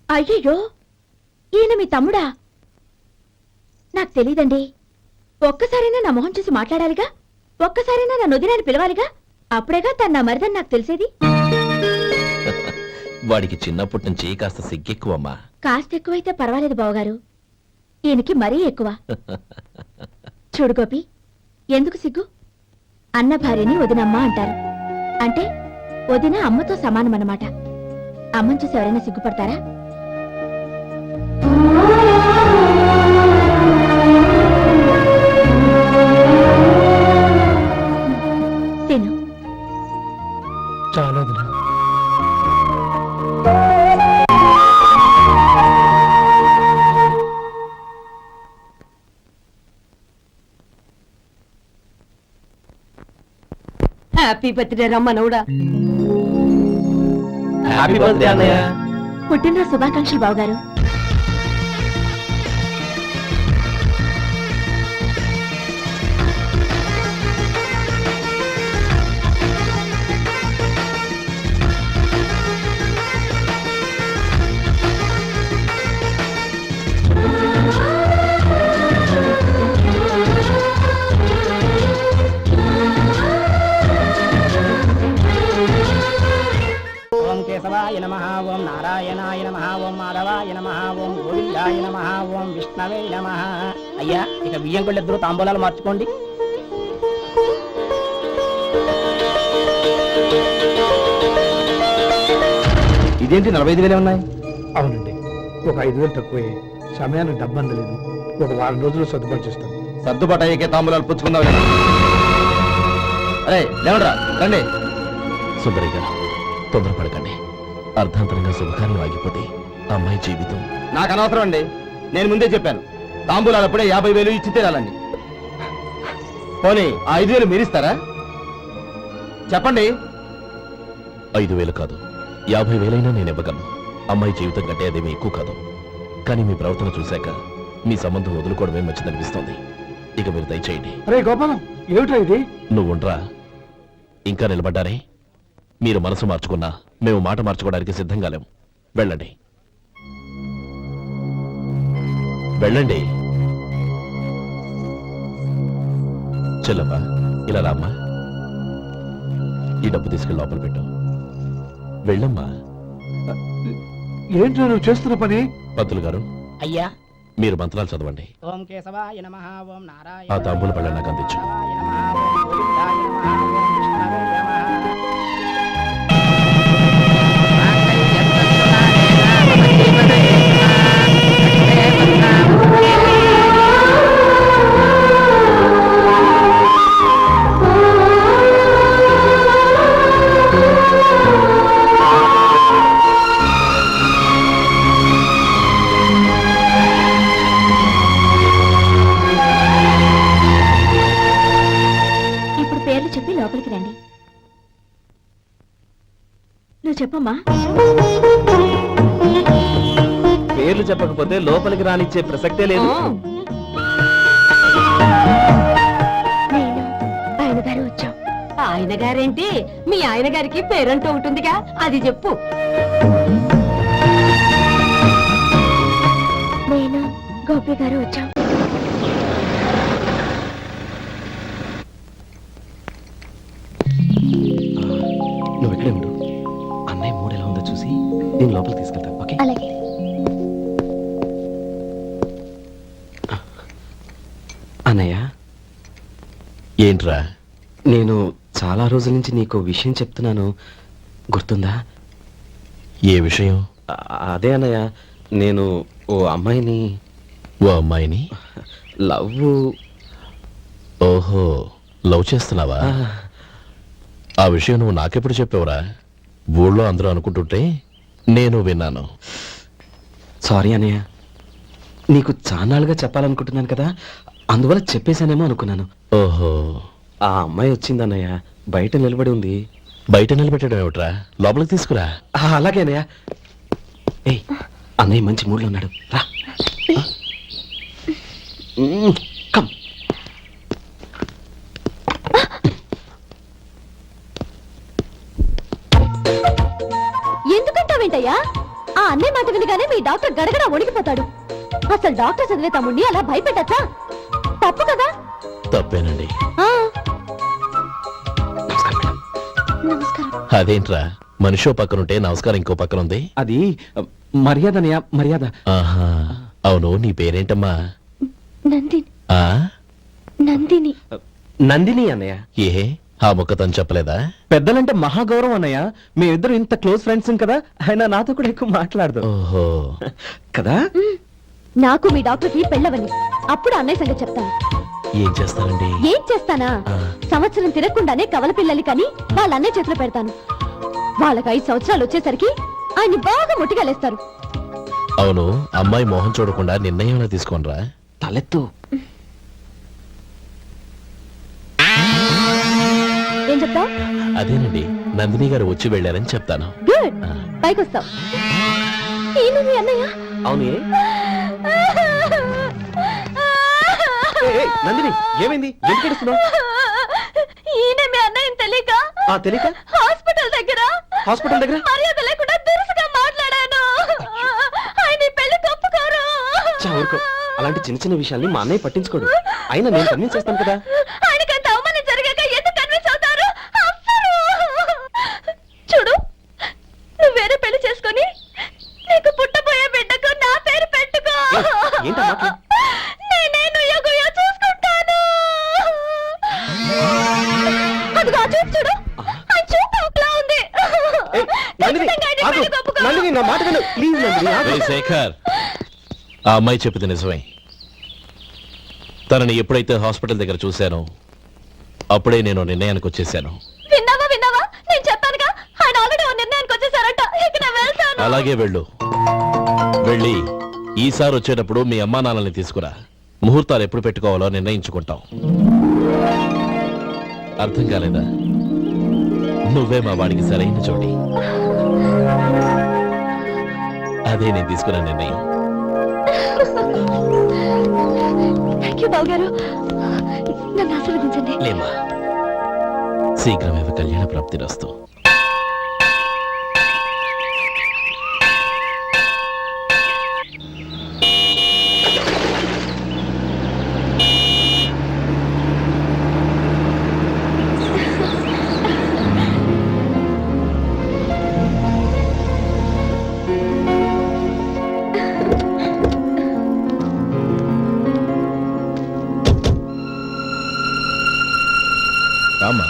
అయ్యయ్యో, ఈయన మీ తమ్ముడా? నాకు తెలీదండి. ఒక్కసారైనా నా మొహం చూసి మాట్లాడాలిగా, ఒక్కసారైనా నా నుదినాన్ని పిలవాలిగా, అప్పుడేగా తను నా మరిదని నాకు తెలిసేది. వాడికి చిన్నప్పటి నుంచి కాస్త సిగ్గెక్కువమ్మా. కాస్త ఎక్కువైతే పర్వాలేదు బావగారు, ఈయనకి మరీ ఎక్కువ. చూడు గోపి, ఎందుకు సిగ్గు? అన్న భార్యని వదినమ్మ అంటారు. అంటే వదిన అమ్మతో సమానమన్నమాట. అమ్మని చూసి ఎవరైనా సిగ్గుపడతారా? తిను. చాలా హ్యాపీ బర్త్డే రమ్మనవుడా. హ్యాపీ బర్త్డే అన్నయ్య. పుట్టినరోజు శుభాకాంక్షలు బావగారు. ఓం కేశవాయ నమః, ఓం నారాయణాయ నమః, ఓం మాధవాయ నమః, ఓం గోవిందాయ నమః, ఓం విష్ణవే నమః. అయ్యా, ఇక బియ్యం కొళ్ళిద్దరూ తాంబూలాలు మార్చుకోండి. ఇదేంటి 45,000 ఉన్నాయి? అవునండి, ఒక 5,000 తక్కువే. సమయానికి డబ్బు అందలేదు. ఒక వారం రోజులు సర్దుబాటు చేస్తాను. సర్దుబాటు అయ్యే తాంబూలాలు పుచ్చుకుందాం. అరే లేవడ్రా, రండి. సుందరయ్య గారు, తొందరపడకండి. అర్ధాంతరంగా శుభకార్యం ఆగిపోతే అమ్మాయి జీవితం. నాకు అనవసరం అండి, నేను ముందే చెప్పాను. తాంబూలాలు అప్పుడే 50,000 ఇచ్చి తీరాలండి. పోనీ ఆ 5,000 మీరిస్తారా? చెప్పండి. 5,000 కాదు, 50,000 నేను ఇవ్వగలను. అమ్మాయి జీవితం కంటే అదేమీ ఎక్కువ కాదు. కానీ మీ ప్రవర్తన చూశాక మీ సంబంధం వదులుకోవడమే మంచిదనిపిస్తోంది. ఇక మీరు దయచేయండి. అరే గోపాలం, ఏమిటా ఇది? నువ్వుండ్రా, ఇంకా నిలబడ్డారే. మీరు మనసు మార్చుకున్నా మేము మాట మార్చుకోవడానికి సిద్ధంగా లేము. వెళ్ళండి, వెళ్ళండి. చెల్లమ్మా, ఇలా రామ్మా. ఈ డబ్బు తీసుకెళ్ళి లోపల పెట్టు. వెళ్ళమ్మా. ఏంటో నువ్వు చేస్తున్న పని? పంతులు గారు, అయ్యా, మీరు మంత్రాలు చదవండి. ఓం కేశవాయ నమః, ఓం నారాయణ ఆ తాంబూల పళ్ళ నాకు అందించు. ఇప్పుడు పేర్లు చెప్పి లోపలికి రండి. నువ్వు చెప్పమ్మా. పేర్లు చెప్పకపోతే లోపలికి రానిచ్చే ప్రసక్తే లేదు. నేను ఆయన గారు వచ్చాం. ఆయన గారేంటి, మీ ఆయన గారికి పేరంటూ ఉంటుందిగా, అది చెప్పు. నేను గోపి గారు వచ్చాం. నువ్వు ఇక్కడే ఉండు. అన్నయ్య మూడు ఎలా ఉందో చూసి నేను లోపలికి తీసుకెళ్తాను. ఓకే? అలాగే. అన్నయ్య, ఏంట్రా? నేను చాలా రోజుల నుంచి నీకు విషయం చెప్తున్నాను, గుర్తుందా? ఏ విషయం? అదే అన్నయ్య, నేను ఓ అమ్మాయిని ఓ అమ్మాయిని లవ్. ఓహో, లవ్ చేస్తున్నావా? ఆ విషయం నువ్వు నాకెప్పుడు చెప్పావురా? ఊళ్ళో అందరూ అనుకుంటుంటే నేను విన్నాను. సారీ అన్నయ్య, నీకు చాన్నాళ్ళుగా చెప్పాలనుకుంటున్నాను కదా, అందువల్ల చెప్పేశానేమో అనుకున్నాను. ఓహో, ఆ అమ్మాయి వచ్చిందన్నయ్య, బయట నిలబడి ఉంది. బయట నిలబెట్టడం ఏమిట్రా? లోపలికి తీసుకురా. అలాగే అన్నయ్య. ఏయ్, అన్నయ్య మంచి మూడ్లో ఉన్నాడు, రా. కమ్. ఎందుకంటావేంటయ్యా? ఆ అన్నయ్య మాట వినగానే మీ డాక్టర్ గడగడ వణికిపోతాడు. అసలు డాక్టర్ చదివే తమ్ముడిని అలా భయపెట్టచ్చా? తప్పు కదా. తప్పేనండి. ఆ, నమస్కారం మేడం. నమస్కారం. అదేంట్రా మనిషో పక్కనుంటే నమస్కారం ఇంకో పక్కన ఉంది? అది మర్యాదనయ్య, మర్యాద. ఆహా, అవును నీ పేరేంటమ్మా? నందిని. ఆ నందిని. నందిని అన్నయ్య. ఏ ఆ ముక్కతను చెప్పలేదా? పెద్దలంటే మహాగౌరవం అన్నయ్య. మేమిద్దరం ఇంత క్లోజ్ ఫ్రెండ్స్ కదా, ఆయన నాతో కూడా ఎక్కువ మాట్లాడదు ఓహో, కదా. నాకు మీ డాక్టర్కి పెళ్ళవని అప్పుడు అన్నయ్య సంగతి చెప్తాను. ఏం చేస్తానండి? ఏం చేస్తానా? ఆ. సంవత్సరం తిరగకుండానే కవల పిల్లలు కని వాళ్ళ అన్నయ్య చేతిలో పెడతాను. వాళ్ళకి 5 సంవత్సరాలు వచ్చేసరికి ఆయన్ని బాగా ముట్టిగలేస్తారు. అవును, అమ్మాయి మొహం చూడకుండా నిర్ణయం ఎలా తీసుకోనరా? తలెత్తు. ఏం చెప్తావు? అదేనండి, నందిని గారు వచ్చి వెళ్ళారని చెప్తాను. గుడ్. ఆ. పైకొస్తావు. ఈయన మీ అన్నయ్య? అవును. నందిని, ఏమైంది? ఎందుకు ఏడుస్తున్నావ్? ఈయన మీ అన్నయ్యని తెలియక తెలియక హాస్పిటల్ దగ్గర మర్యాద లేకుండా దురుసుగా మాట్లాడాను. ఆయన ఈ పెళ్లి తప్పుకోరు. ఊరుకో. అలాంటి చిన్న చిన్న విషయాల్ని మా అన్నయ్య పట్టించుకోడు. అయినా నేను కన్విన్స్ చేస్తాను కదా. ఆయనకంత అవమానం జరిగాక ఎందుకు కన్విన్స్ అవుతారు? చూడు, నువ్వు వేరే పెళ్లి చేసుకొని నీకు పుట్టబోయే బిడ్డకు నా పేరు పెట్టుకో. ఏంటా మాటలు? నేనే నుయ్యగుయ్య చూసుకుంటాను. అదిగో ఆ చూపు చూడు. ఆ చూపు ఒకలా ఉంది. నందిని, ఖచ్చితంగా ఆయన ఆగు. పెళ్లి ఒప్పుకో. నందిని, నా మాట విను. ప్లీజ్ నందిని, ఆగు. రేయ్ శేఖర్, ఆ అమ్మాయి చెప్పింది నిజమే. తనని ఎప్పుడైతే హాస్పిటల్ దగ్గర చూశానో అప్పుడే నేను నిర్ణయానికి వచ్చేసాను. విన్నావా? నేను చెప్పానుగా, ఆయన ఆల్రెడీ ఓ నిర్ణయానికి వచ్చేసారట. ఇక నేను వెళ్తాను. అలాగే వెళ్ళు. వెళ్ళి ఈసారి వచ్చేటప్పుడు మీ అమ్మా నాన్నల్ని తీసుకురా. ముహూర్తాలు ఎప్పుడు పెట్టుకోవాలో నిర్ణయించుకుంటాం. అర్థం కాలేదా? నువ్వే మా వాడికి సరైన చోటి. అదే నేను తీసుకున్న నిర్ణయం. థ్యాంక్ యూ బాబు గారు. నన్ను ఆశీర్వదించండి. లేమ్మా, శీఘ్రమేవ కళ్యాణ ప్రాప్తిరస్తు. రామ్మా.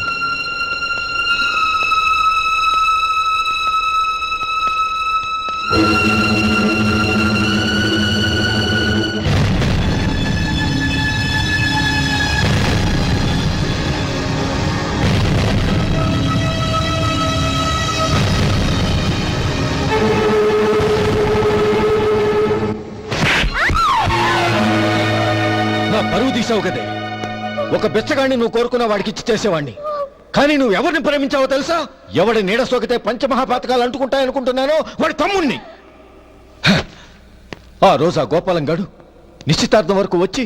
నా పరువు తీసావు కదే. ఒక బెచ్చగాడిని నువ్వు కోరుకున్న వాడికి ఇచ్చి చేసేవాడిని. కానీ నువ్వు ఎవరిని ప్రేమించావో తెలుసా? ఎవడి నీడ సోకితే పంచమహాపాతకాలు అంటుకుంటాయనుకుంటున్నానో వాడి తమ్ముణ్ణి. ఆ రోజు ఆ గోపాలం గడు నిశ్చితార్థం వరకు వచ్చి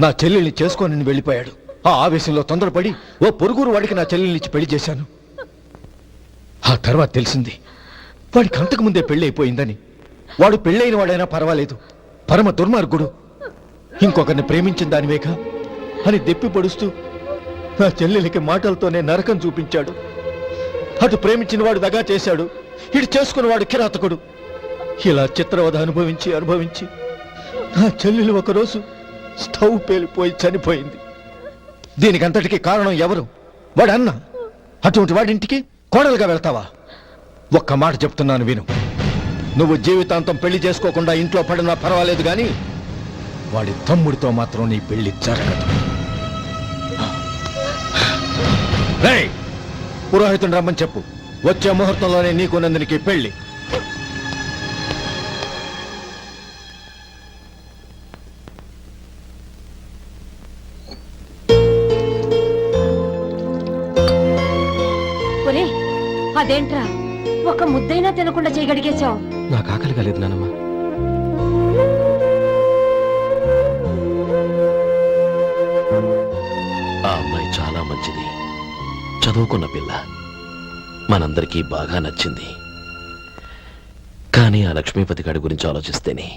నా చెల్లెల్ని చేసుకొని వెళ్ళిపోయాడు. ఆ ఆవేశంలో తొందరపడి ఓ పొరుగురు వాడికి నా చెల్లెల్ని ఇచ్చి పెళ్లి చేశాను. ఆ తర్వాత తెలిసింది వాడికి అంతకు ముందే పెళ్లి అయిపోయిందని. వాడు పెళ్ళైన వాడైనా పర్వాలేదు, పరమ దుర్మార్గుడు. ఇంకొకరిని ప్రేమించిన దానివేక అని దెప్పి పొడుస్తూ నా చెల్లెలికి మాటలతోనే నరకం చూపించాడు. అటు ప్రేమించిన వాడు దగా చేశాడు, ఇటు చేసుకున్నవాడు కిరాతకుడు. ఇలా చిత్రవధ అనుభవించి నా చెల్లెలు ఒకరోజు స్టవ్ పేలిపోయి చనిపోయింది. దీనికంతటికి కారణం ఎవరు? వాడు అన్న. అటువంటి వాడింటికి కోడలుగా వెళ్తావా? ఒక్క మాట చెప్తున్నాను విను. నువ్వు జీవితాంతం పెళ్లి చేసుకోకుండా ఇంట్లో పడినా పర్వాలేదు, కానీ వాడి తమ్ముడితో మాత్రం నీ పెళ్లి జరగదు. రేయ్, పురోహితుని రమ్మని చెప్పు. వచ్చే ముహూర్తంలోనే నీకు నందినికి పెళ్లి. ఒరే, అదేంట్రా ఒక ముద్దైనా తినకుండా చేయగడిగేశావు? నాకు ఆకలి కాలేదు నానమ్మ. ఆ అమ్మాయి చాలా మంచిది, చదువుకున్న పిల్ల, మనందరికీ బాగా నచ్చింది. కానీ ఆ లక్ష్మీపతి గారి గురించి ఆలోచిస్తేనే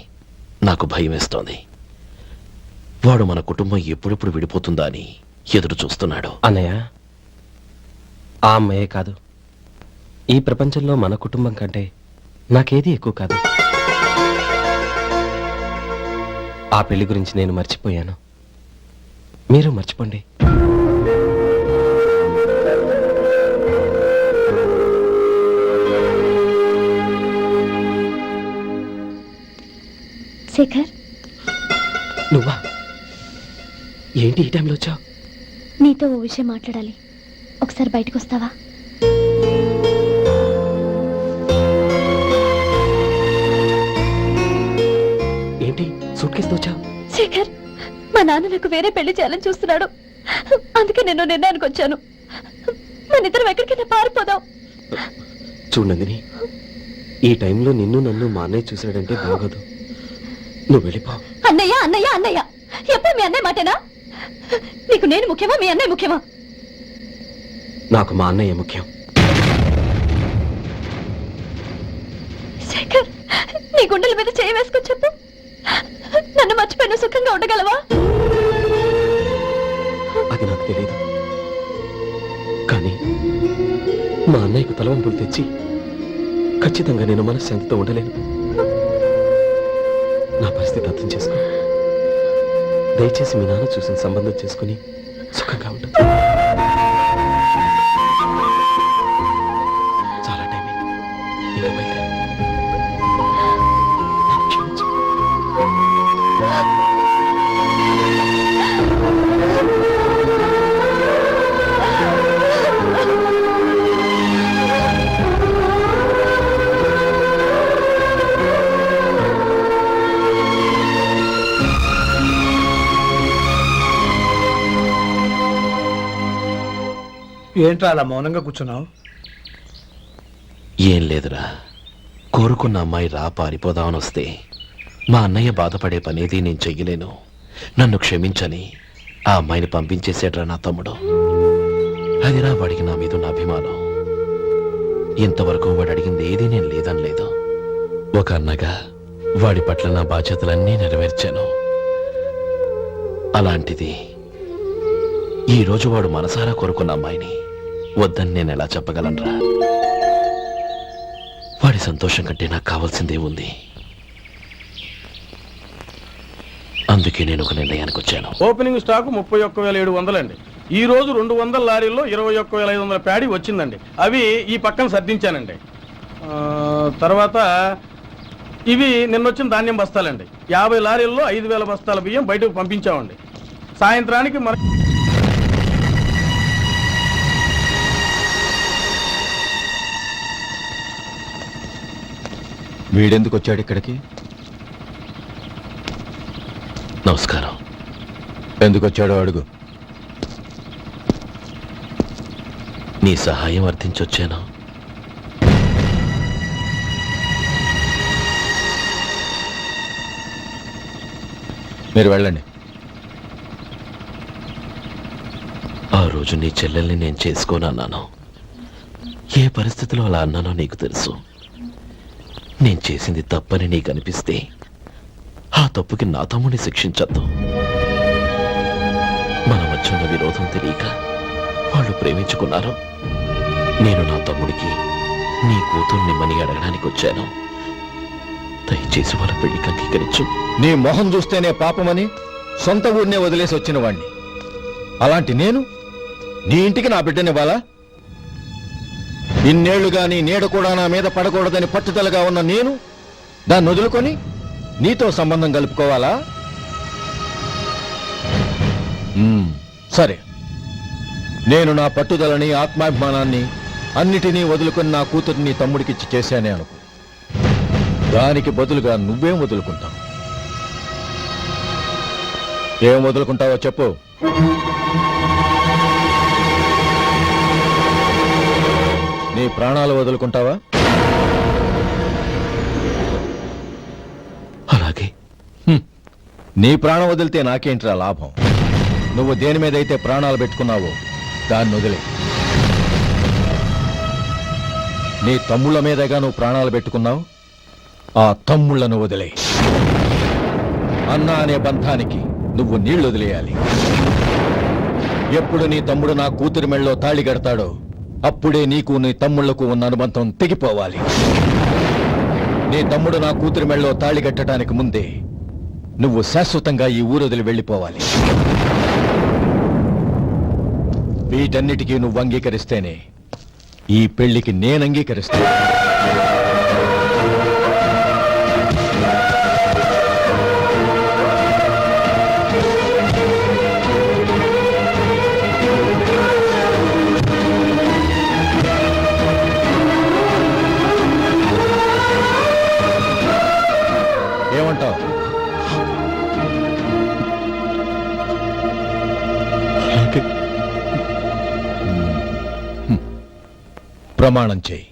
నాకు భయం వేస్తోంది. వాడు మన కుటుంబం ఎప్పుడెప్పుడు విడిపోతుందా అని ఎదురు చూస్తున్నాడు. అన్నయ్య, ఆ అమ్మాయే కాదు, ఈ ప్రపంచంలో మన కుటుంబం కంటే నాకేది ఎక్కువ కాదు. ఆ పెళ్లి గురించి నేను మర్చిపోయాను, మీరు మర్చిపోండి. శేఖర్, నువ్వా? ఏంటి ఈ టైంలో వచ్చావు? నీతో ఓ విషయం మాట్లాడాలి. ఒకసారి బయటకు వస్తావా? ఏంటి సూట్ కేసుతో వచ్చావు? శేఖర్, మా నాన్న నాకు వేరే పెళ్లి చేయాలని చూస్తున్నాడు. అందుకే నేను నిర్ణయానికి వచ్చాను. మన ఇద్దరం ఎక్కడికైనా పారిపోదాం. చూడు నందిని, ఈ టైంలో నిన్ను నన్ను మా అన్నయ్య చూసాడంటే బాగోదు. నువ్వు వెళ్ళిపో. అన్నయ్య అన్నయ్య అన్నయ్య, ఎప్పుడు మీ అన్నయ్య మాటేనా? నీకు నేను ముఖ్యమా, మీ అన్నయ్య ముఖ్యమా? నాకు మా అన్నయ్య ముఖ్యం. శేఖర్, నీ గుండెల మీద చేయి వేసుకొని చెప్పు. నన్ను మర్చిపోయిన సుఖంగా ఉండగలవా? అది నాకు తెలియదు, కానీ మా అన్నయ్యకు తలవంపులు తెచ్చి ఖచ్చితంగా నేను మనశ్శాంతితో ఉండలేను. నా పరిస్థితి అర్థం చేసుకో. దయచేసి మీ నాన్న చూసిన సంబంధం చేసుకుని సుఖంగా ఉంటుంది. చాలా టైం అయింది, ఇంకా బయలుదేరు. నన్ను క్షమించు. ఏంట్రా అలా మౌనంగా కూర్చున్నావు? ఏం లేదురా, కోరుకున్న అమ్మాయి రా పారిపోదామని వస్తే మా అన్నయ్య బాధపడే పనేది నేను చెయ్యలేను, నన్ను క్షమించని ఆ అమ్మాయిని పంపించేసాడ్రా నా తమ్ముడు. అదిరా వాడికి నా మీద ఉన్న అభిమానం. ఇంతవరకు వాడు అడిగింది ఏదీ నేను లేదనలేదు. ఒక అన్నగా వాడి పట్ల నా బాధ్యతలన్నీ నెరవేర్చాను. అలాంటిది ఈరోజు వాడు మనసారా కోరుకున్న అమ్మాయిని వద్దని నేను ఎలా చెప్పగలనురా? వాడి సంతోషం కంటే నాకు కావాల్సిందే ఉంది. అందుకే నేను ఒక నిర్ణయానికి వచ్చాను. ఓపెనింగ్ స్టాక్ 31,700 అండి. ఈ రోజు 200 లారీల్లో 21,500 ప్యాడీ వచ్చిందండి. అవి ఈ పక్కన సర్దించానండి. తర్వాత ఇవి నిన్నొచ్చిన ధాన్యం బస్తాలండి. 50 లారీల్లో 5,000 బస్తాల బియ్యం బయటకు పంపించామండి. సాయంత్రానికి మన వీడెందుకు వచ్చాడు ఇక్కడికి? నమస్కారం. ఎందుకు వచ్చాడో అడుగు. నీ సహాయం అర్థించొచ్చాను. మీరు వెళ్ళండి. ఆ రోజు నీ చెల్లెల్ని నేను చేసుకోనన్నాను. ఏ పరిస్థితిలో అలా అన్నానో నీకు తెలుసు. నేను చేసింది తప్పని నీకు అనిపిస్తే ఆ తప్పుకి నా తమ్ముడిని శిక్షించద్దు. మన మధ్య ఉన్న విరోధం తెలియక వాళ్ళు ప్రేమించుకున్నారు. నేను నా తమ్ముడికి నీ కూతుర్ని మని అడగడానికి వచ్చాను. దయచేసి వాళ్ళ పెళ్లికి అంగీకరించు. నీ మొహం చూస్తేనే పాపమని సొంత ఊరినే వదిలేసి వచ్చిన వాణ్ణి. అలాంటి నేను నీ ఇంటికి నా బిడ్డనివ్వాలా? ఇన్నేళ్లుగా నీ నీడ కూడా నా మీద పడకూడదని పట్టుదలగా ఉన్న నేను దాన్ని వదులుకొని నీతో సంబంధం కలుపుకోవాలా? సరే, నేను నా పట్టుదలని ఆత్మాభిమానాన్ని అన్నిటినీ వదులుకొని నా కూతుర్ని తమ్ముడికిచ్చి చేశానే అనుకో. దానికి బదులుగా నువ్వేం వదులుకుంటావు? ఏం వదులుకుంటావో చెప్పు. నీ ప్రాణాలు వదులుకుంటావా? అలాగే. నీ ప్రాణం వదిలితే నాకేంట్రా లాభం? నువ్వు దేని మీద అయితే ప్రాణాలు పెట్టుకున్నావో దాన్ని వదిలే. నీ తమ్ముళ్ళ మీదగా నువ్వు ప్రాణాలు పెట్టుకున్నావు, ఆ తమ్ముళ్లను వదిలే. అన్న అనే బంధానికి నువ్వు నీళ్లు వదిలేయాలి. ఎప్పుడు నీ తమ్ముడు నా కూతురి మెళ్ళలో తాళి కడతాడో అప్పుడే నీకు నీ తమ్ముళ్లకు ఉన్న అనుబంధం తెగిపోవాలి. నీ తమ్ముడు నా కూతురి మెళ్ళలో తాళి కట్టడానికి ముందే నువ్వు శాశ్వతంగా ఈ ఊరొదిలి వెళ్ళిపోవాలి. వీటన్నిటికీ నువ్వు అంగీకరిస్తేనే ఈ పెళ్లికి నేను అంగీకరిస్తాను. ఏమంటావు? ప్రమాణం చేయి.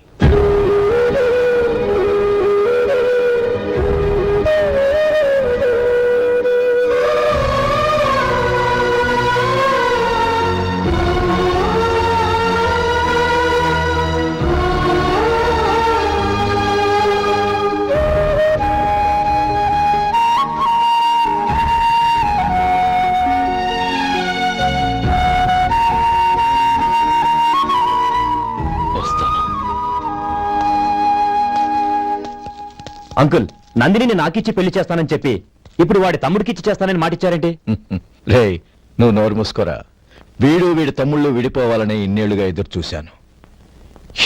అంకుల్, నందిని నాకిచ్చి పెళ్లి చేస్తానని చెప్పి ఇప్పుడు వాడి తమ్ముడికిచ్చి చేస్తానని మాటిచ్చారేంటి? రే, నువ్వు నోరు మూసుకోరా. వీడి తమ్ముళ్ళు విడిపోవాలని ఇన్నేళ్లుగా ఎదురు చూశాను.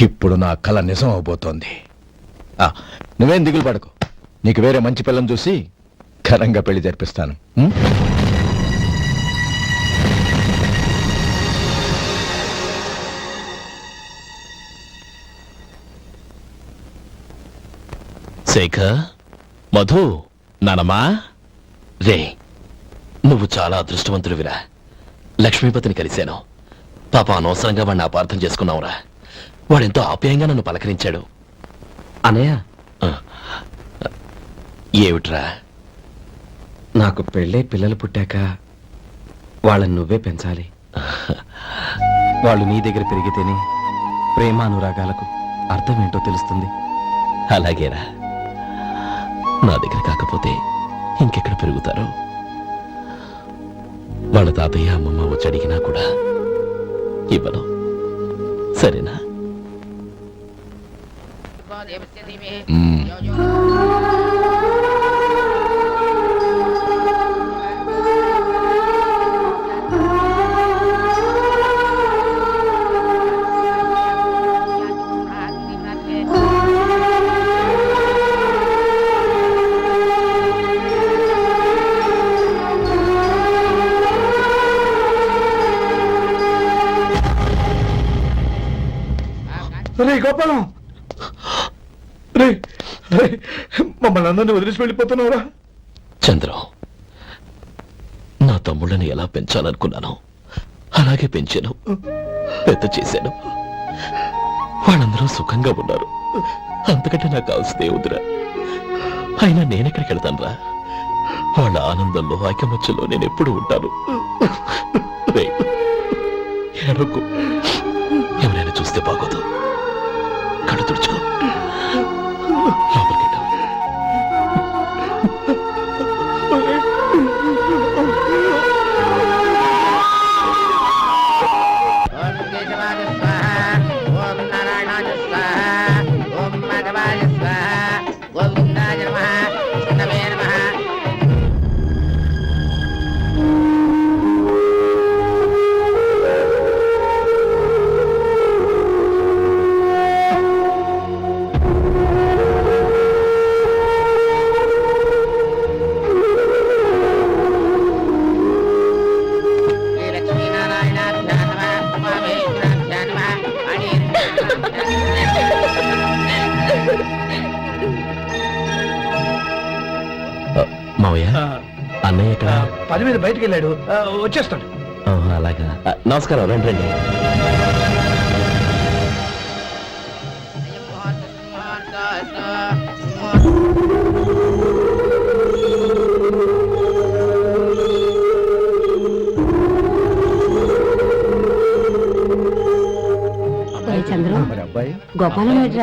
ఇప్పుడు నా కల నిజం అవబోతోంది. నువ్వేం దిగులు పడకు. నీకు వేరే మంచి పిల్లని చూసి ఘనంగా పెళ్లి జరిపిస్తాను. శేఖర్, మధు, నానమ్మా, రే, నువ్వు చాలా అదృష్టవంతుడివిరా. లక్ష్మీపతిని కలిశాను. పాప అనవసరంగా వాడిని అపార్థం చేసుకున్నావురా. వాడెంతో ఆప్యాయంగా నన్ను పలకరించాడు. అనయ్య, ఏమిట్రా? నాకు పెళ్ళై పిల్లలు పుట్టాక వాళ్ళని నువ్వే పెంచాలి. వాళ్ళు నీ దగ్గర పెరిగితేనే ప్రేమానురాగాలకు అర్థం ఏంటో తెలుస్తుంది. అలాగేరా. నా దగ్గర కాకపోతే ఇంకెక్కడ పెరుగుతారు? వాళ్ళ తాతయ్య అమ్మమ్మ వచ్చి అడిగినా కూడా ఇవ్వను. సరేనా? రే గోపాలం, రే మమ్మల్ని అందరినీ వదిలేసి వెళ్ళిపోతున్నావురా? చంద్రం, నా తమ్ముళ్ళని ఎలా పెంచాలనుకున్నానో అలాగే పెంచాను, పెద్ద చేశాను. వాళ్ళందరూ సుఖంగా ఉన్నారు. అంతకంటే నాకు కావాల్సిందే వద్దురా. అయినా నేనెక్కడికి వెళ్తానురా? వాళ్ళ ఆనందంలో ఐకమత్యంలో నేను ఎప్పుడు ఉంటాను. ఏడవకు. ఎవరైనా చూస్తే బాగోదు. కళ్ళు తుడుచుకో. లోపలికి వెళ్ళు. మావయ్య, అన్నయ్య ఎక్కడ? 10 మీద బయటికి వెళ్ళాడు, వచ్చేస్తాడు. అలాగా. నమస్కారం. రండి రండి. చంద్రు, గోపాలం